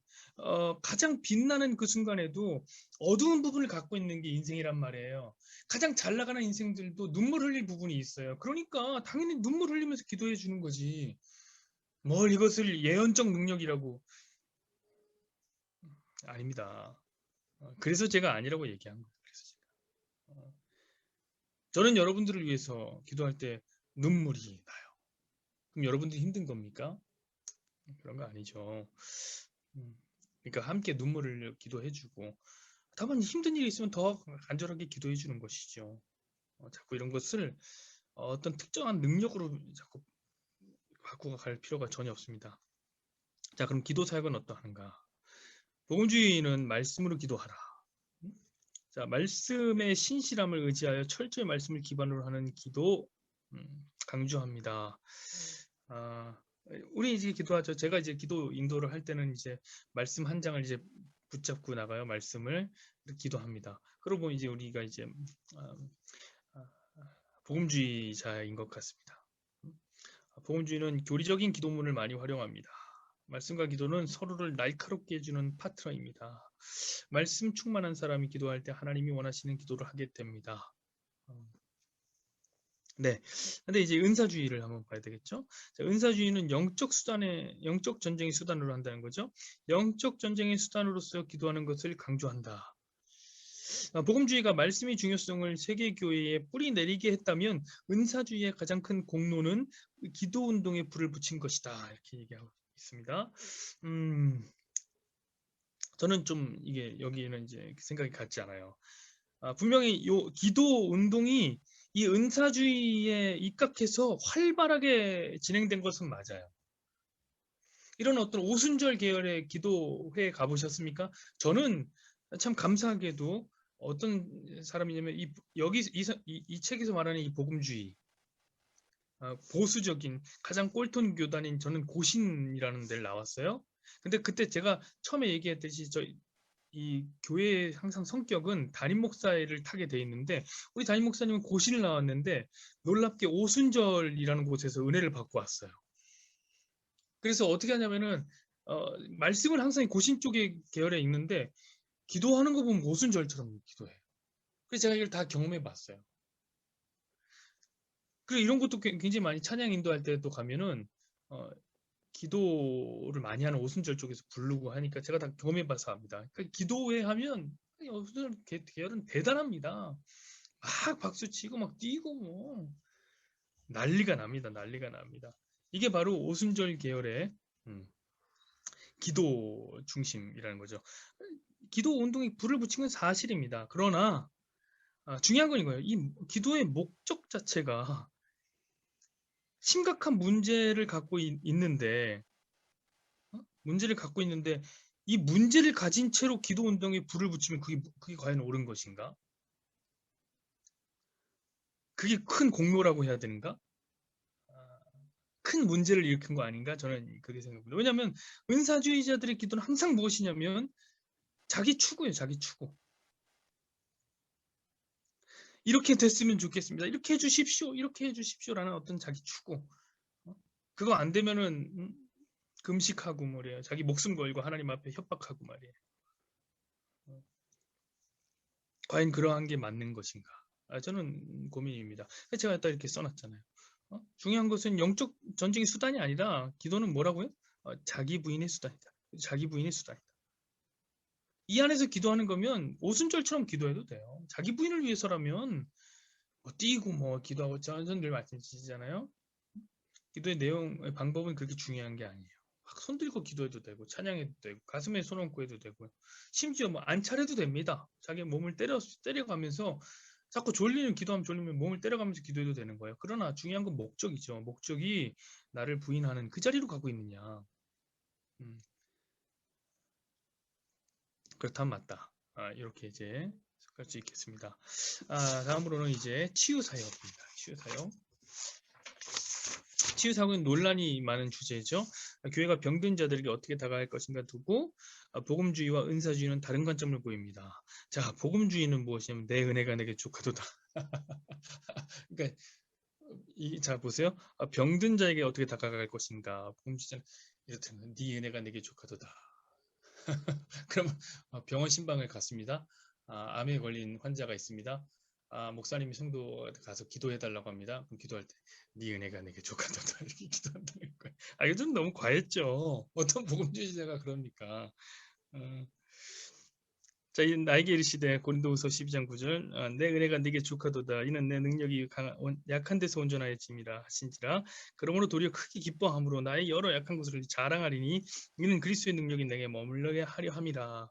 가장 빛나는 그 순간에도 어두운 부분을 갖고 있는 게 인생이란 말이에요. 가장 잘 나가는 인생들도 눈물 흘릴 부분이 있어요. 그러니까 당연히 눈물 흘리면서 기도해 주는 거지. 뭘 이것을 예언적 능력이라고 아닙니다. 그래서 제가 아니라고 얘기한 거예요. 그래서 제가. 저는 여러분들을 위해서 기도할 때 눈물이 나요. 그럼 여러분들이 힘든 겁니까? 그런 거 아니죠. 음, 그러니까 함께 눈물을 기도해주고 다만 힘든 일이 있으면 더 간절하게 기도해주는 것이죠. 자꾸 이런 것을 어떤 특정한 능력으로 자꾸 바꾸어 갈 필요가 전혀 없습니다. 자, 그럼 기도 사역은 어떠한가? 복음주의는 말씀으로 기도하라. 자, 말씀의 신실함을 의지하여 철저히 말씀을 기반으로 하는 기도 강조합니다. 우리 이제 기도하죠. 제가 이제 기도 인도를 할 때는 이제 말씀 한 장을 이제 붙잡고 나가요. 말씀을 기도합니다. 그러고 이제 우리가 이제 복음주의자인 것 같습니다. 복음주의는 교리적인 기도문을 많이 활용합니다. 말씀과 기도는 서로를 날카롭게 해주는 파트너입니다. 말씀 충만한 사람이 기도할 때 하나님이 원하시는 기도를 하게 됩니다. 네. 근데 이제 은사주의를 한번 봐야 되겠죠? 자, 은사주의는 영적 전쟁의 수단으로 한다는 거죠. 영적 전쟁의 수단으로서 기도하는 것을 강조한다. 복음주의가 말씀의 중요성을 세계교회에 뿌리 내리게 했다면 은사주의의 가장 큰 공로는 기도 운동에 불을 붙인 것이다. 이렇게 얘기하고 있습니다. 저는 좀 이게 여기는 이제 생각이 같지 않아요. 분명히 요 기도 운동이 이 은사주의에 입각해서 활발하게 진행된 것은 맞아요. 이런 어떤 오순절 계열의 기도회에 가보셨습니까? 저는 참 감사하게도 어떤 사람이냐면 이 책에서 말하는 이 복음주의, 보수적인 가장 꼴통 교단인 저는 고신이라는 데를 나왔어요. 근데 그때 제가 처음에 얘기했듯이 이 교회의 항상 성격은 담임 목사를 타게 돼 있는데 우리 담임 목사님은 고신을 나왔는데 놀랍게 오순절이라는 곳에서 은혜를 받고 왔어요. 그래서 어떻게 하냐면은 말씀은 항상 고신 쪽의 계열에 있는데 기도하는 거 보면 오순절처럼 기도해요. 그래서 제가 이걸 다 경험해 봤어요. 그리고 이런 것도 굉장히 많이 찬양 인도할 때도 가면은 기도를 많이 하는 오순절 쪽에서 부르고 하니까 제가 다 경험해 봐서 압니다. 그러니까 기도회 하면 오순절 계열은 대단합니다. 막 박수 치고 막 뛰고 뭐 난리가 납니다. 난리가 납니다. 이게 바로 오순절 계열의 기도 중심이라는 거죠. 기도 운동에 불을 붙인 건 사실입니다. 그러나 중요한 건 이거예요. 이 기도의 목적 자체가 심각한 문제를 갖고 있는데 이 문제를 가진 채로 기도 운동에 불을 붙이면 그게 과연 옳은 것인가? 그게 큰 공로라고 해야 되는가? 큰 문제를 일으킨 거 아닌가? 저는 그렇게 생각합니다. 왜냐하면 은사주의자들의 기도는 항상 무엇이냐면 자기 추구예요. 자기 추구. 이렇게 됐으면 좋겠습니다. 이렇게 해주십시오. 이렇게 해주십시오라는 어떤 자기 추구. 그거 안 되면은 금식하고 말이에요. 자기 목숨 걸고 하나님 앞에 협박하고 말이에요. 과연 그러한 게 맞는 것인가? 저는 고민입니다. 제가 딱 이렇게 써놨잖아요. 중요한 것은 영적 전쟁의 수단이 아니라 기도는 뭐라고요? 자기 부인의 수단이다. 자기 부인의 수단이다. 이 안에서 기도하는 거면 오순절처럼 기도해도 돼요. 자기 부인을 위해서라면 뭐 뛰고 뭐 기도하고 전늘 말씀드리잖아요. 기도의 내용, 방법은 그렇게 중요한 게 아니에요. 막 손들고 기도해도 되고 찬양해도 되고 가슴에 손 얹고 해도 되고 심지어 뭐 안 차려도 됩니다. 자기 몸을 때려가면서 자꾸 기도하면 졸리면 몸을 때려가면서 기도해도 되는 거예요. 그러나 중요한 건 목적이죠. 목적이 나를 부인하는 그 자리로 가고 있느냐. 그렇다면 맞다. 이렇게 이제 할 수 있겠습니다. 다음으로는 이제 치유사역입니다. 치유사역. 치유사역은 논란이 많은 주제죠. 교회가 병든 자들에게 어떻게 다가갈 것인가 두고 복음주의와 은사주의는 다른 관점을 보입니다. 자, 복음주의는 무엇이냐면 내 은혜가 내게 족하도다. 그러니까 자 보세요. 병든 자에게 어떻게 다가갈 것인가. 복음주의는 이렇다면 네 은혜가 내게 족하도다. 그러면 병원 신방을 갔습니다. 암에 걸린 환자가 있습니다. 목사님이 성도 가서 기도해달라고 합니다. 그럼 기도할 때, 네 은혜가 내게 족하도다 이렇게 기도한다는 거예요. 이거 좀 너무 과했죠. 어떤 복음주의자가 그럽니까? 자, 나에게 이르시되 고린도후서 12장 9절 내 은혜가 네게 족하도다 이는 내 능력이 약한 데서 온전하여짐이라 하신지라 그러므로 도리어 크게 기뻐함으로 나의 여러 약한 것을 자랑하리니 이는 그리스도의 능력이 내게 머물러게 하려 함이라.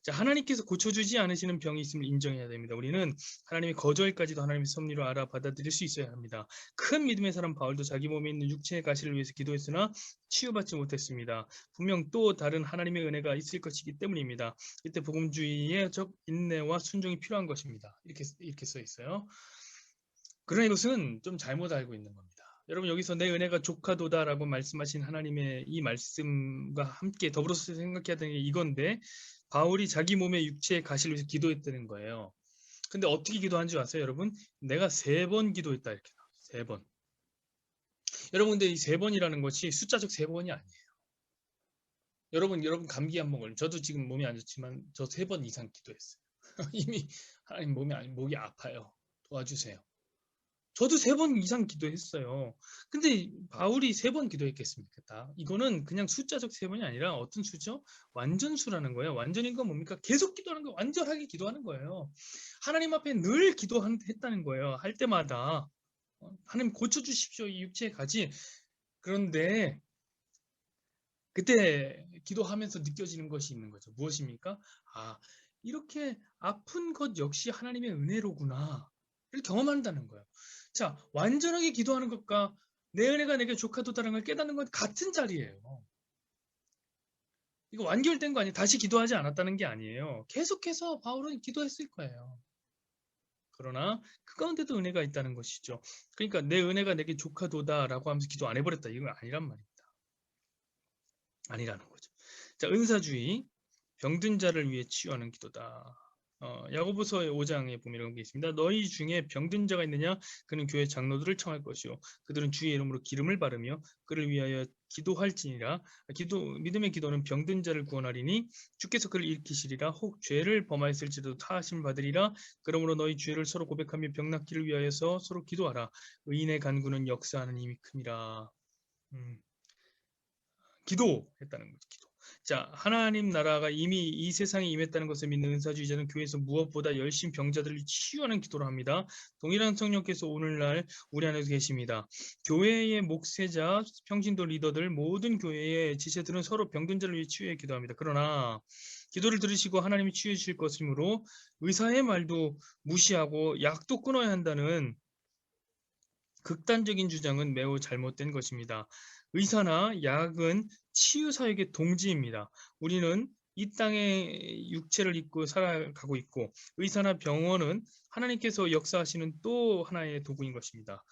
자, 하나님께서 고쳐주지 않으시는 병이 있음을 인정해야 됩니다. 우리는 하나님의 거절까지도 하나님의 섭리로 알아 받아들일 수 있어야 합니다. 큰 믿음의 사람 바울도 자기 몸에 있는 육체의 가시를 위해서 기도했으나 치유받지 못했습니다. 분명 또 다른 하나님의 은혜가 있을 것이기 때문입니다. 이때 복음주의의 적 인내와 순종이 필요한 것입니다. 이렇게 써 있어요. 그러나 이것은 좀 잘못 알고 있는 겁니다. 여러분, 여기서 내 은혜가 족하도다라고 말씀하신 하나님의 이 말씀과 함께 더불어서 생각해야 되는 게 이건데, 바울이 자기 몸의 육체의 가시를 위해서 기도했다는 거예요. 근데 어떻게 기도한 줄 아세요, 여러분? 내가 3번 기도했다, 이렇게 나와요. 3번. 여러분, 근데 이 3번이라는 것이 숫자적 3번이 아니에요. 여러분 감기 한 번 걸리면, 저도 지금 몸이 안 좋지만 저 3번 이상 기도했어요. 이미 하나님 목이 아파요. 도와주세요. 저도 3번 이상 기도했어요. 근데 바울이 3번 기도했겠습니까? 다? 이거는 그냥 숫자적 3번이 아니라 어떤 수죠? 완전수라는 거예요. 완전인 건 뭡니까? 계속 기도하는 거, 완전하게 기도하는 거예요. 하나님 앞에 늘 기도했다는 거예요. 할 때마다. 하나님 고쳐주십시오, 이 육체의 가지. 그런데 그때 기도하면서 느껴지는 것이 있는 거죠. 무엇입니까? 아, 이렇게 아픈 것 역시 하나님의 은혜로구나. 를 경험한다는 거예요. 자, 완전하게 기도하는 것과 내 은혜가 내게 족하도다라는 걸 깨닫는 건 같은 자리예요. 이거 완결된 거 아니에요. 다시 기도하지 않았다는 게 아니에요. 계속해서 바울은 기도했을 거예요. 그러나 그 가운데도 은혜가 있다는 것이죠. 그러니까 내 은혜가 내게 족하도다라고 하면서 기도 안 해버렸다. 이건 아니란 말입니다. 아니라는 거죠. 자, 은사주의, 병든 자를 위해 치유하는 기도다. 야고보서 5장에 보면 이런 게 있습니다. 너희 중에 병든 자가 있느냐? 그는 교회 장로들을 청할 것이요. 그들은 주의 이름으로 기름을 바르며 그를 위하여 기도할지니라. 믿음의 기도는 병든 자를 구원하리니 주께서 그를 일으키시리라. 혹 죄를 범하였을지라도 사하심을 받으리라. 그러므로 너희 죄를 서로 고백하며 병 낫기를 위하여서 서로 기도하라. 의인의 간구는 역사하는 힘이 큼이라. 기도했다는 거죠. 기도. 자, 하나님 나라가 이미 이 세상에 임했다는 것을 믿는 은사주의자는 교회에서 무엇보다 열심 병자들을 치유하는 기도를 합니다. 동일한 성령께서 오늘날 우리 안에서 계십니다. 교회의 목회자, 평신도 리더들, 모든 교회의 지체들은 서로 병든 자를 위해 치유해 기도합니다. 그러나 기도를 들으시고 하나님이 치유해 주실 것이므로 의사의 말도 무시하고 약도 끊어야 한다는 극단적인 주장은 매우 잘못된 것입니다. 의사나 약은 치유 사역의 동지입니다. 우리는 이 땅에 육체를 입고 살아가고 있고 의사나 병원은 하나님께서 역사하시는 또 하나의 도구인 것입니다.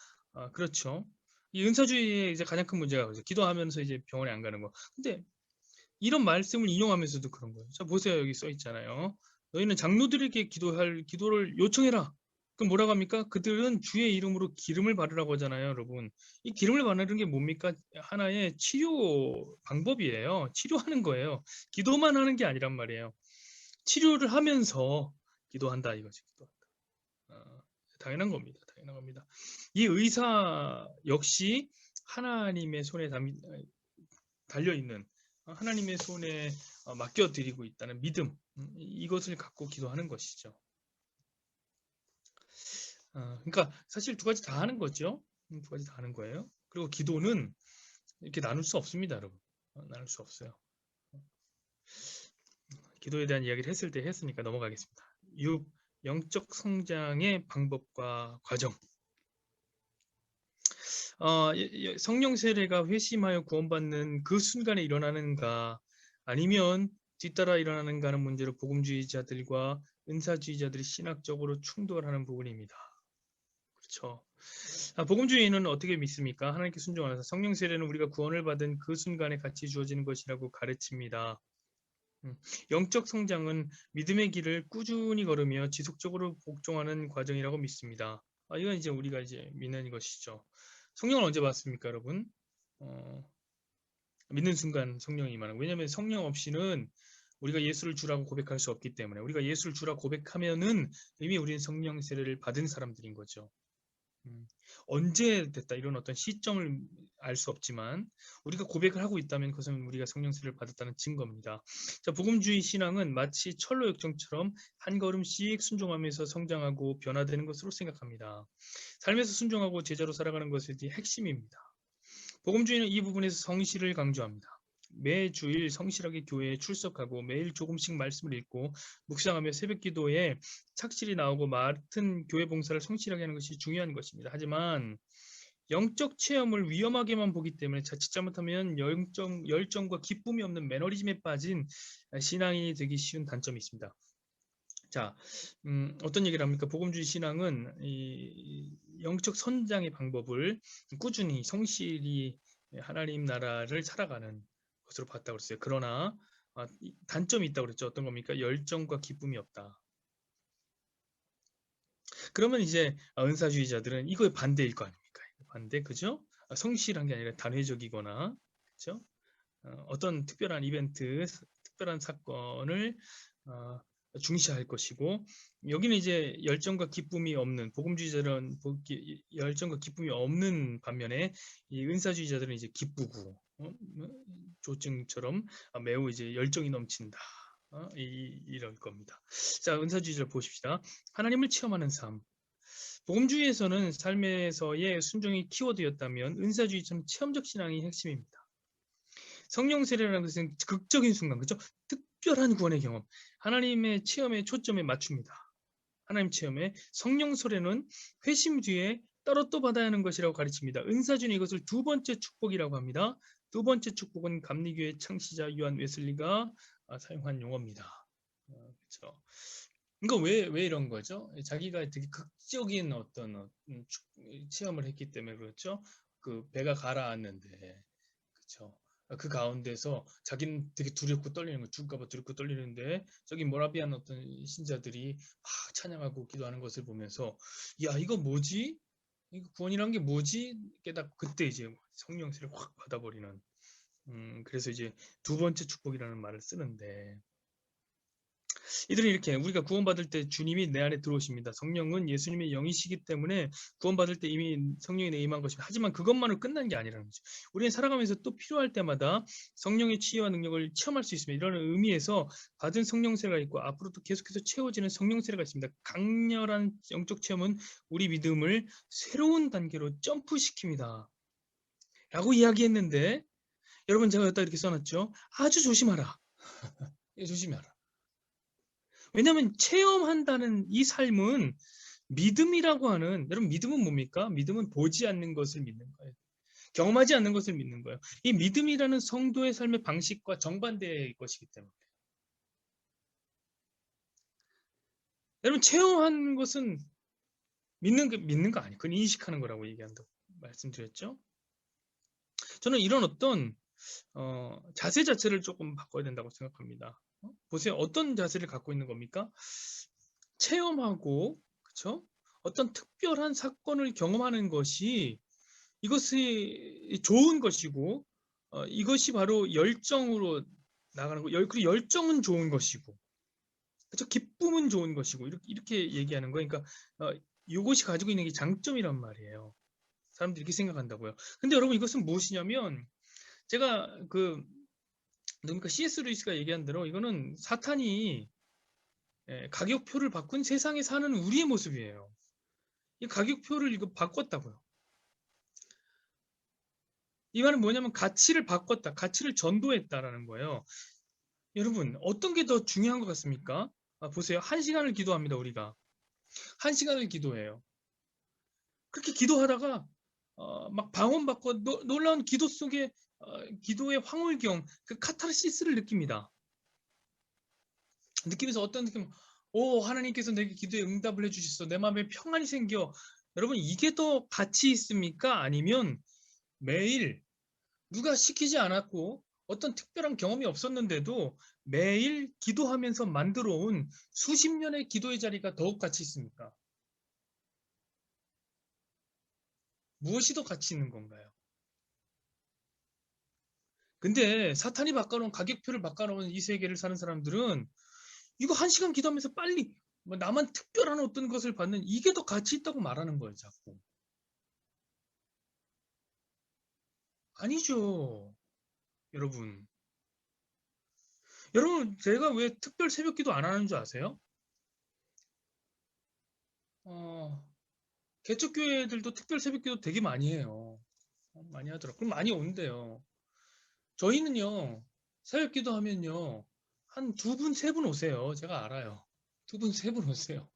그렇죠. 이 은사주의의 이제 가장 큰 문제가 그죠. 기도하면서 이제 병원에 안 가는 거. 근데 이런 말씀을 인용하면서도 그런 거예요. 자, 보세요. 여기 써 있잖아요. 너희는 장로들에게 기도를 요청해라. 그럼 뭐라고 합니까? 그들은 주의 이름으로 기름을 바르라고 하잖아요, 여러분. 이 기름을 바르는 게 뭡니까? 하나의 치료 방법이에요. 치료하는 거예요. 기도만 하는 게 아니란 말이에요. 치료를 하면서 기도한다 이거지. 기도한다. 당연한 겁니다. 당연한 겁니다. 이 의사 역시 하나님의 손에 달려있는 하나님의 손에 맡겨드리고 있다는 믿음, 이것을 갖고 기도하는 것이죠. 그러니까 사실 두 가지 다 하는 거죠. 두 가지 다 하는 거예요. 그리고 기도는 이렇게 나눌 수 없습니다, 여러분. 나눌 수 없어요. 기도에 대한 이야기를 했으니까 넘어가겠습니다. 6. 영적 성장의 방법과 과정. 성령 세례가 회심하여 구원받는 그 순간에 일어나는가 아니면 뒤따라 일어나는가 하는 문제로 복음주의자들과 은사주의자들이 신학적으로 충돌하는 부분입니다. 그렇죠. 복음주의는 어떻게 믿습니까? 하나님께 순종하면서 성령 세례는 우리가 구원을 받은 그 순간에 같이 주어지는 것이라고 가르칩니다. 영적 성장은 믿음의 길을 꾸준히 걸으며 지속적으로 복종하는 과정이라고 믿습니다. 이건 이제 우리가 이제 믿는 것이죠. 성령을 언제 받습니까, 여러분? 믿는 순간 성령이 임하는. 왜냐하면 성령 없이는 우리가 예수를 주라고 고백할 수 없기 때문에 우리가 예수를 주라고 고백하면은 이미 우리는 성령 세례를 받은 사람들인 거죠. 언제 됐다 이런 어떤 시점을 알 수 없지만 우리가 고백을 하고 있다면 그것은 우리가 성령세를 받았다는 증거입니다. 자, 복음주의 신앙은 마치 철로 역정처럼 한 걸음씩 순종하면서 성장하고 변화되는 것으로 생각합니다. 삶에서 순종하고 제자로 살아가는 것이 핵심입니다. 복음주의는 이 부분에서 성실을 강조합니다. 매주일 성실하게 교회에 출석하고 매일 조금씩 말씀을 읽고 묵상하며 새벽 기도에 착실히 나오고 맡은 교회 봉사를 성실하게 하는 것이 중요한 것입니다. 하지만 영적 체험을 위험하게만 보기 때문에 자칫 잘못하면 열정과 기쁨이 없는 매너리즘에 빠진 신앙인이 되기 쉬운 단점이 있습니다. 자, 어떤 얘기를 합니까? 복음주의 신앙은 이 영적 선장의 방법을 꾸준히 성실히 하나님 나라를 살아가는 것으로 봤다고 그랬어요. 그러나 단점이 있다고 그랬죠. 어떤 겁니까? 열정과 기쁨이 없다. 그러면 이제 은사주의자들은 이거에 반대일 거 아닙니까? 반대, 그죠? 성실한 게 아니라 단회적이거나, 그죠? 어떤 특별한 이벤트, 특별한 사건을 중시할 것이고, 여기는 이제 열정과 기쁨이 없는, 복음주의자들은 열정과 기쁨이 없는 반면에 이 은사주의자들은 이제 기쁘고, 조증처럼 매우 이제 열정이 넘친다. 이럴 겁니다. 자, 은사주의자를 보십시다. 하나님을 체험하는 삶. 복음주의에서는 삶에서의 순종이 키워드였다면 은사주의처럼 체험적 신앙이 핵심입니다. 성령 세례라는 것은 극적인 순간, 그죠? 특별한 구원의 경험, 하나님의 체험에 초점에 맞춥니다. 하나님 체험에 성령 세례는 회심 뒤에 따로 또 받아야 하는 것이라고 가르칩니다. 은사주는 이것을 두 번째 축복이라고 합니다. 두 번째 축복은 감리교회 창시자 요한 웨슬리가 사용한 용어입니다. 그렇죠. 이거 왜 이런 거죠? 자기가 되게 극적인 어떤 체험을 했기 때문에 그렇죠. 그 배가 가라앉는데, 그렇죠. 그 가운데서 자기는 되게 두렵고 떨리는 거, 죽을까봐 두렵고 떨리는데 저기 모라비안 어떤 신자들이 막 찬양하고 기도하는 것을 보면서 야 이거 뭐지? 이거 구원이란 게 뭐지? 깨닫고 그때 이제 성령세를 확 받아버리는. 그래서 이제 두 번째 축복이라는 말을 쓰는데. 이들은 이렇게 우리가 구원받을 때 주님이 내 안에 들어오십니다. 성령은 예수님의 영이시기 때문에 구원받을 때 이미 성령이 내 임한 것입니다. 하지만 그것만으로 끝난 게 아니라는 거죠. 우리는 살아가면서 또 필요할 때마다 성령의 치유와 능력을 체험할 수 있습니다. 이런 의미에서 받은 성령세가 있고 앞으로도 계속해서 채워지는 성령세가 있습니다. 강렬한 영적 체험은 우리 믿음을 새로운 단계로 점프시킵니다. 라고 이야기했는데 여러분 제가 여기다 이렇게 써놨죠. 아주 조심하라. 조심하라. 왜냐하면 체험한다는 이 삶은 믿음이라고 하는, 여러분 믿음은 뭡니까? 믿음은 보지 않는 것을 믿는 거예요. 경험하지 않는 것을 믿는 거예요. 이 믿음이라는 성도의 삶의 방식과 정반대의 것이기 때문에. 여러분 체험하는 것은 믿는 거 아니에요. 그건 인식하는 거라고 얘기한다고 말씀드렸죠. 저는 이런 어떤 자세 자체를 조금 바꿔야 된다고 생각합니다. 보세요. 어떤 자세를 갖고 있는 겁니까? 체험하고 그렇죠? 어떤 특별한 사건을 경험하는 것이 이것이 좋은 것이고 이것이 바로 열정으로 나가는 거. 그리고 열정은 좋은 것이고 그렇죠? 기쁨은 좋은 것이고 이렇게 얘기하는 거예요. 그러니까 이것이 가지고 있는 게 장점이란 말이에요. 사람들이 이렇게 생각한다고요. 근데 여러분 이것은 무엇이냐면 제가 누굽니까 C.S. 루이스가 얘기한 대로 이거는 사탄이 가격표를 바꾼 세상에 사는 우리의 모습이에요. 이 가격표를 이거 바꿨다고요. 이 말은 뭐냐면 가치를 바꿨다. 가치를 전도했다라는 거예요. 여러분, 어떤 게 더 중요한 것 같습니까? 보세요. 1시간을 기도합니다, 우리가. 1시간을 기도해요. 그렇게 기도하다가, 막 방언받고 놀라운 기도 속에, 기도의 황홀경, 그 카타르시스를 느낍니다. 느끼면서 어떤 느낌, 오, 하나님께서 내게 기도에 응답을 해주셨어. 내 마음에 평안이 생겨. 여러분, 이게 더 가치 있습니까? 아니면 매일 누가 시키지 않았고 어떤 특별한 경험이 없었는데도 매일 기도하면서 만들어 온 수십 년의 기도의 자리가 더욱 가치 있습니까? 무엇이 더 가치 있는 건가요? 근데 사탄이 바꿔놓은 가격표를 바꿔놓은 이 세계를 사는 사람들은 이거 1시간 기도하면서 빨리 뭐 나만 특별한 어떤 것을 받는 이게 더 가치 있다고 말하는 거예요, 자꾸. 아니죠, 여러분. 여러분, 제가 왜 특별 새벽 기도 안 하는 줄 아세요? 어, 개척교회들도 특별 새벽 기도 되게 많이 해요. 많이 하더라고요. 그럼 많이 온대요. 저희는요, 새벽 기도하면요, 한 두 분, 세 분 오세요. 제가 알아요. 두 분, 세 분 오세요.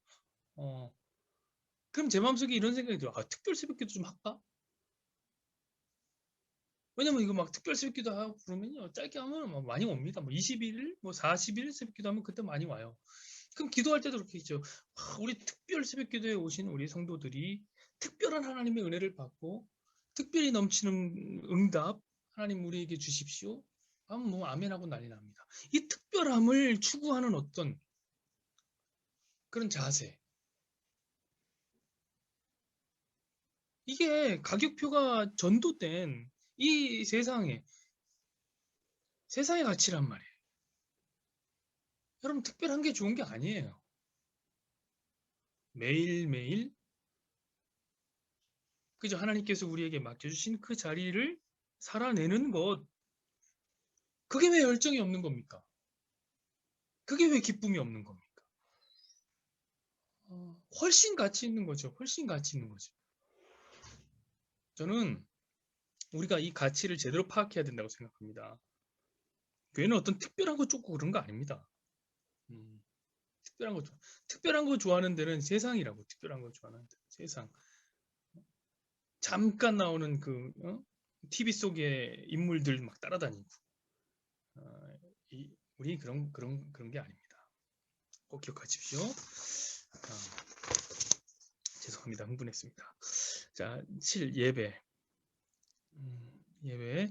어, 그럼 제 마음속에 이런 생각이 들어요. 아, 특별 새벽 기도 좀 할까? 왜냐면 이거 막 특별 새벽 기도 하고 그러면요, 짧게 하면 막 많이 옵니다. 뭐 20일, 뭐 40일 새벽 기도 하면 그때 많이 와요. 그럼 기도할 때도 그렇게 있죠. 우리 특별 새벽 기도에 오신 우리 성도들이 특별한 하나님의 은혜를 받고 특별히 넘치는 응답 하나님 우리에게 주십시오. 하면 뭐 아멘하고 난리 납니다. 이 특별함을 추구하는 어떤 그런 자세. 이게 가격표가 전도된 이 세상의 가치란 말이에요. 여러분 특별한 게 좋은 게 아니에요. 매일매일 그저 하나님께서 우리에게 맡겨주신 그 자리를 살아내는 것, 그게 왜 열정이 없는 겁니까? 그게 왜 기쁨이 없는 겁니까? 훨씬 가치 있는 거죠. 훨씬 가치 있는 거죠. 저는 우리가 이 가치를 제대로 파악해야 된다고 생각합니다. 교회는 어떤 특별한 거 쫓고 그런 거 아닙니다. 음, 특별한 거, 특별한 거 좋아하는 데는 세상이라고, 특별한 거 좋아하는 데 세상. 잠깐 나오는 TV 속의 인물들 막 따라다니고. 어, 우리 그런 게 아닙니다. 꼭 기억하십시오. 죄송합니다. 흥분했습니다. 자, 7. 예배. 예배.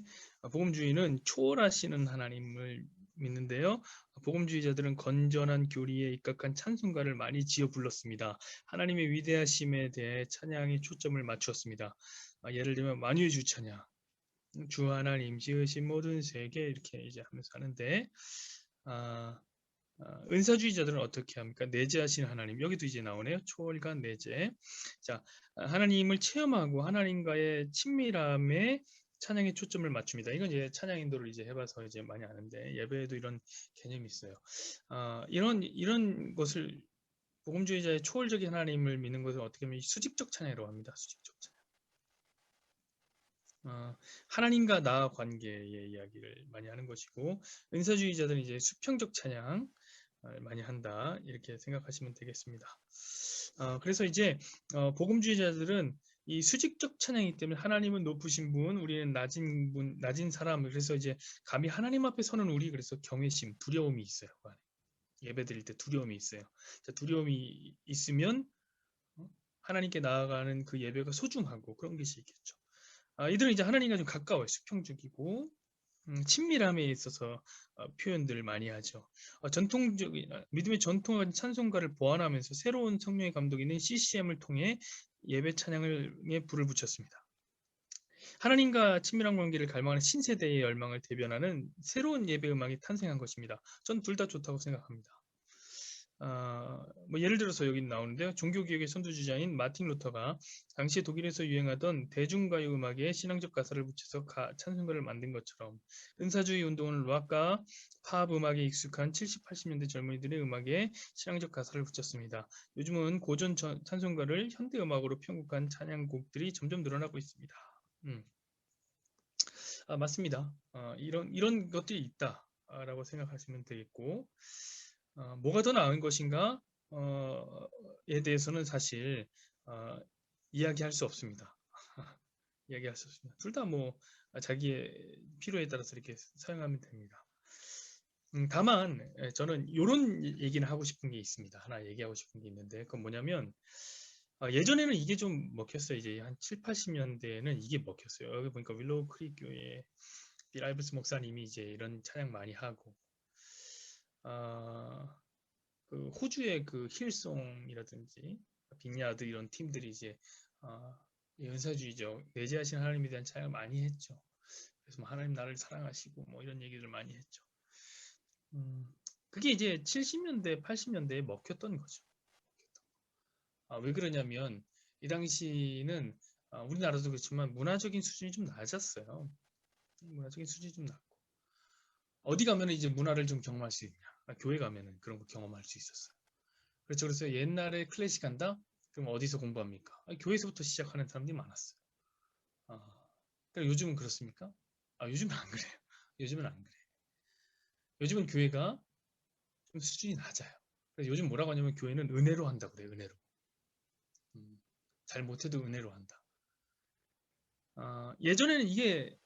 복음주의는 초월하시는 하나님을 믿는데요. 복음주의자들은 건전한 교리에 입각한 찬송가를 많이 지어 불렀습니다. 하나님의 위대하심에 대해 찬양에 초점을 맞추었습니다. 예를 들면 만유의 주 찬양, 주 하나님 지으신 모든 세계 이렇게 이제 하면서 하는데 아, 은사주의자들은 어떻게 합니까? 내재하신 하나님. 여기도 이제 나오네요. 초월간 내재. 자, 하나님을 체험하고 하나님과의 친밀함에 찬양에 초점을 맞춥니다. 이건 이제 찬양 인도를 이제 해봐서 이제 많이 아는데 예배에도 이런 개념이 있어요. 이런 것을 복음주의자의 초월적인 하나님을 믿는 것을 어떻게 보면 수직적 찬양이라고 합니다. 수직적 찬양. 하나님과 나 관계의 이야기를 많이 하는 것이고 은사주의자들은 이제 수평적 찬양 많이 한다 이렇게 생각하시면 되겠습니다. 그래서 이제 복음주의자들은 이 수직적 찬양이기 때문에 하나님은 높으신 분, 우리는 낮은 분, 낮은 사람. 그래서 이제 감히 하나님 앞에 서는 우리 그래서 경외심, 두려움이 있어요. 그 안에. 예배 드릴 때 두려움이 있어요. 자, 두려움이 있으면 하나님께 나아가는 그 예배가 소중하고 그런 것이 있겠죠. 이들은 이제 하나님과 좀 가까워요. 수평적이고 친밀함에 있어서 표현들을 많이 하죠. 전통적인 믿음의 전통적인 찬송가를 보완하면서 새로운 성령의 감독이 있는 CCM을 통해 예배 찬양에 불을 붙였습니다. 하나님과 친밀한 관계를 갈망하는 신세대의 열망을 대변하는 새로운 예배 음악이 탄생한 것입니다. 전 둘 다 좋다고 생각합니다. 뭐 예를 들어서 여기 나오는데요. 종교개혁의 선두주자인 마틴 루터가 당시 독일에서 유행하던 대중가요 음악에 신앙적 가사를 붙여서 찬송가를 만든 것처럼 은사주의 운동은 락과 팝 음악에 익숙한 70, 80년대 젊은이들의 음악에 신앙적 가사를 붙였습니다. 요즘은 고전 찬송가를 현대 음악으로 편곡한 찬양곡들이 점점 늘어나고 있습니다. 맞습니다. 이런 것들이 있다라고 생각하시면 되겠고, 뭐가 더 나은 것인가? 에 대해서는 사실 이야기할 수 없습니다. 이야기할 수 없습니다. 둘 다 뭐 자기의 필요에 따라서 이렇게 사용하면 됩니다. 다만 저는 이런 얘기는 하고 싶은 게 있습니다. 하나 얘기하고 싶은 게 있는데 그건 뭐냐면 예전에는 이게 좀 먹혔어요. 이제 한 7, 80년대에는 이게 먹혔어요. 여기 보니까 윌로우 크릭 교회 빌 알브스 목사님이 이제 이런 찬양 많이 하고 그 호주의 그 힐송이라든지 빅야드 이런 팀들이 이제 연사주의적 내재하신 하나님에 대한 찬양을 많이 했죠. 그래서 뭐 하나님 나를 사랑하시고 뭐 이런 얘기를 많이 했죠. 그게 이제 70년대, 80년대에 먹혔던 거죠. 왜 그러냐면 이 당시는 우리나라도 그렇지만 문화적인 수준이 좀 낮았어요. 문화적인 수준이 좀 낮고 어디 가면 이제 문화를 좀 경험할 수 있냐? 교회 가면은 그런 거 경험할 수 있었어요. 그렇죠. 그래서 옛날에 클래식 한다? 그럼 어디서 공부합니까? 교회에서부터 시작하는 사람들이 많았어요. 그러니까 요즘은 그렇습니까? 요즘은 안 그래요. 요즘은 안 그래. 요즘은 교회가 좀 수준이 낮아요. 그래서 요즘 뭐라고 하냐면 교회는 은혜로 한다고 그래요. 은혜로. 잘 못해도 은혜로 한다. 예전에는 이게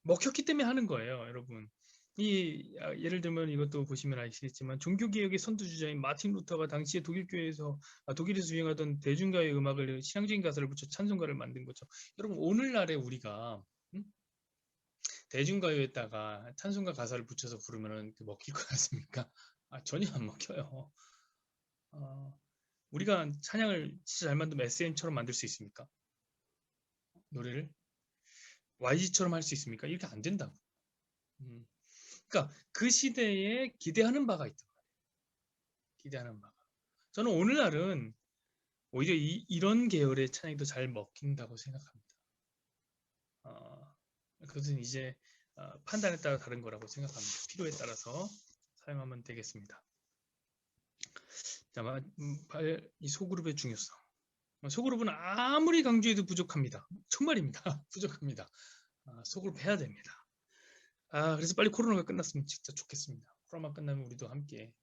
먹혔기 때문에 하는 거예요, 여러분. 예를 들면 이것도 보시면 아시겠지만 종교개혁의 선두주자인 마틴 루터가 당시에 독일에서 유행하던 대중가요 음악을 신앙적인 가사를 붙여 찬송가를 만든 거죠. 여러분 오늘날에 우리가 대중가요에다가 찬송가 가사를 붙여서 부르면 먹힐 것 같습니까? 전혀 안 먹혀요. 우리가 찬양을 진짜 잘 만들면 SM처럼 만들 수 있습니까? 노래를 YG처럼 할 수 있습니까? 이렇게 안 된다고. 그러니까 그 시대에 기대하는 바가 있단 말이에요. 기대하는 바가. 저는 오늘날은 오히려 이런 계열의 찬양이 더 잘 먹힌다고 생각합니다. 그것은 이제 판단에 따라 다른 거라고 생각합니다. 필요에 따라서 사용하면 되겠습니다. 자, 이 소그룹의 중요성. 소그룹은 아무리 강조해도 부족합니다. 정말입니다. 부족합니다. 소그룹 해야 됩니다. 그래서 빨리 코로나가 끝났으면 진짜 좋겠습니다. 코로나 끝나면 우리도 함께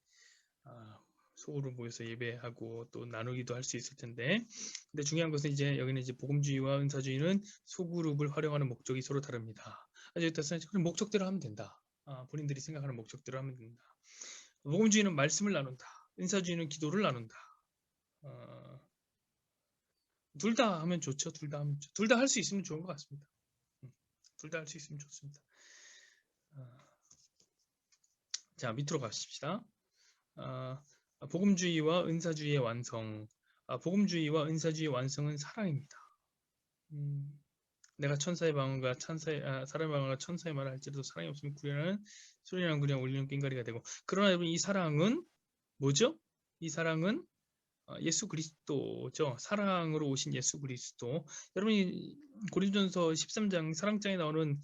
소그룹 모여서 예배하고 또 나누기도 할 수 있을 텐데, 근데 중요한 것은 이제 여기는 이제 복음주의와 은사주의는 소그룹을 활용하는 목적이 서로 다릅니다. 그럼 목적대로 하면 된다. 본인들이 생각하는 목적대로 하면 된다. 복음주의는 말씀을 나눈다. 은사주의는 기도를 나눈다. 둘 다 하면 좋죠. 둘 다 하면 둘 다 할 수 있으면 좋은 것 같습니다. 둘 다 할 수 있으면 좋습니다. 자, 밑으로 가십시다. 복음주의와 은사주의의 완성. 복음주의와 은사주의의 완성은 사랑입니다. 내가 천사의 방언과 사람의 방언과 천사의 말을 할지라도 사랑이 없으면 소리나는 구냥 울리는 꽹과리가 되고. 그러나 여러분 이 사랑은 뭐죠? 이 사랑은 예수 그리스도죠. 사랑으로 오신 예수 그리스도. 여러분이 고린도전서 13장 사랑장에 나오는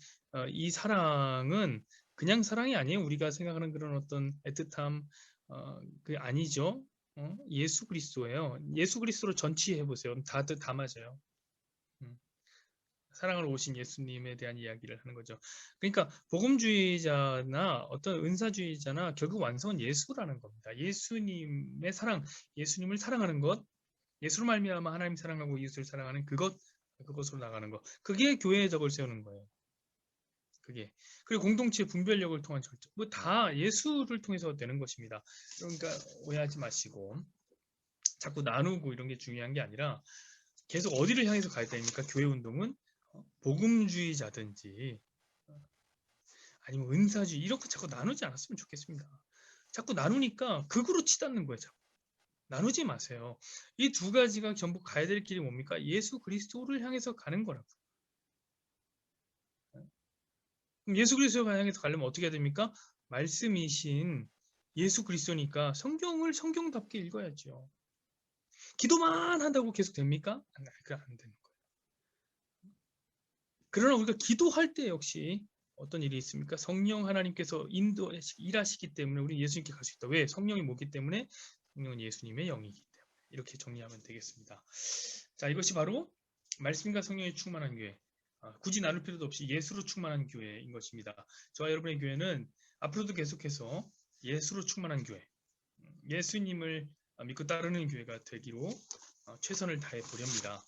이 사랑은 그냥 사랑이 아니에요. 우리가 생각하는 그런 어떤 애틋함 그게 아니죠. 예수 그리스도예요. 예수 그리스도로 전치해 보세요. 다 맞아요. 사랑으로 오신 예수님에 대한 이야기를 하는 거죠. 그러니까 복음주의자나 어떤 은사주의자나 결국 완성은 예수라는 겁니다. 예수님의 사랑, 예수님을 사랑하는 것, 예수로 말미암아 하나님 사랑하고 이웃을 사랑하는 그것으로 나가는 것. 그게 교회의 적을 세우는 거예요. 그게. 그리고 공동체의 분별력을 통한 절정. 다 예수를 통해서 되는 것입니다. 그러니까 오해하지 마시고 자꾸 나누고 이런 게 중요한 게 아니라 계속 어디를 향해서 가야 됩니까? 교회 운동은 복음주의자든지 아니면 은사주의 이렇게 자꾸 나누지 않았으면 좋겠습니다. 자꾸 나누니까 극으로 치닫는 거예요. 자꾸. 나누지 마세요. 이 두 가지가 전부 가야 될 길이 뭡니까? 예수 그리스도를 향해서 가는 거라고. 그럼 예수 그리스도를 향해서 가려면 어떻게 해야 됩니까? 말씀이신 예수 그리스도니까 성경을 성경답게 읽어야죠. 기도만 한다고 계속 됩니까? 그게 안 되는 거예요. 그러나 우리가 기도할 때 역시 어떤 일이 있습니까? 성령 하나님께서 일하시기 때문에 우리 예수님께 갈 수 있다. 왜? 성령이 뭐기 때문에? 성령은 예수님의 영이기 때문에. 이렇게 정리하면 되겠습니다. 자, 이것이 바로 말씀과 성령이 충만한 교회. 굳이 나눌 필요도 없이 예수로 충만한 교회인 것입니다. 저와 여러분의 교회는 앞으로도 계속해서 예수로 충만한 교회, 예수님을 믿고 따르는 교회가 되기로 최선을 다해 보렵니다.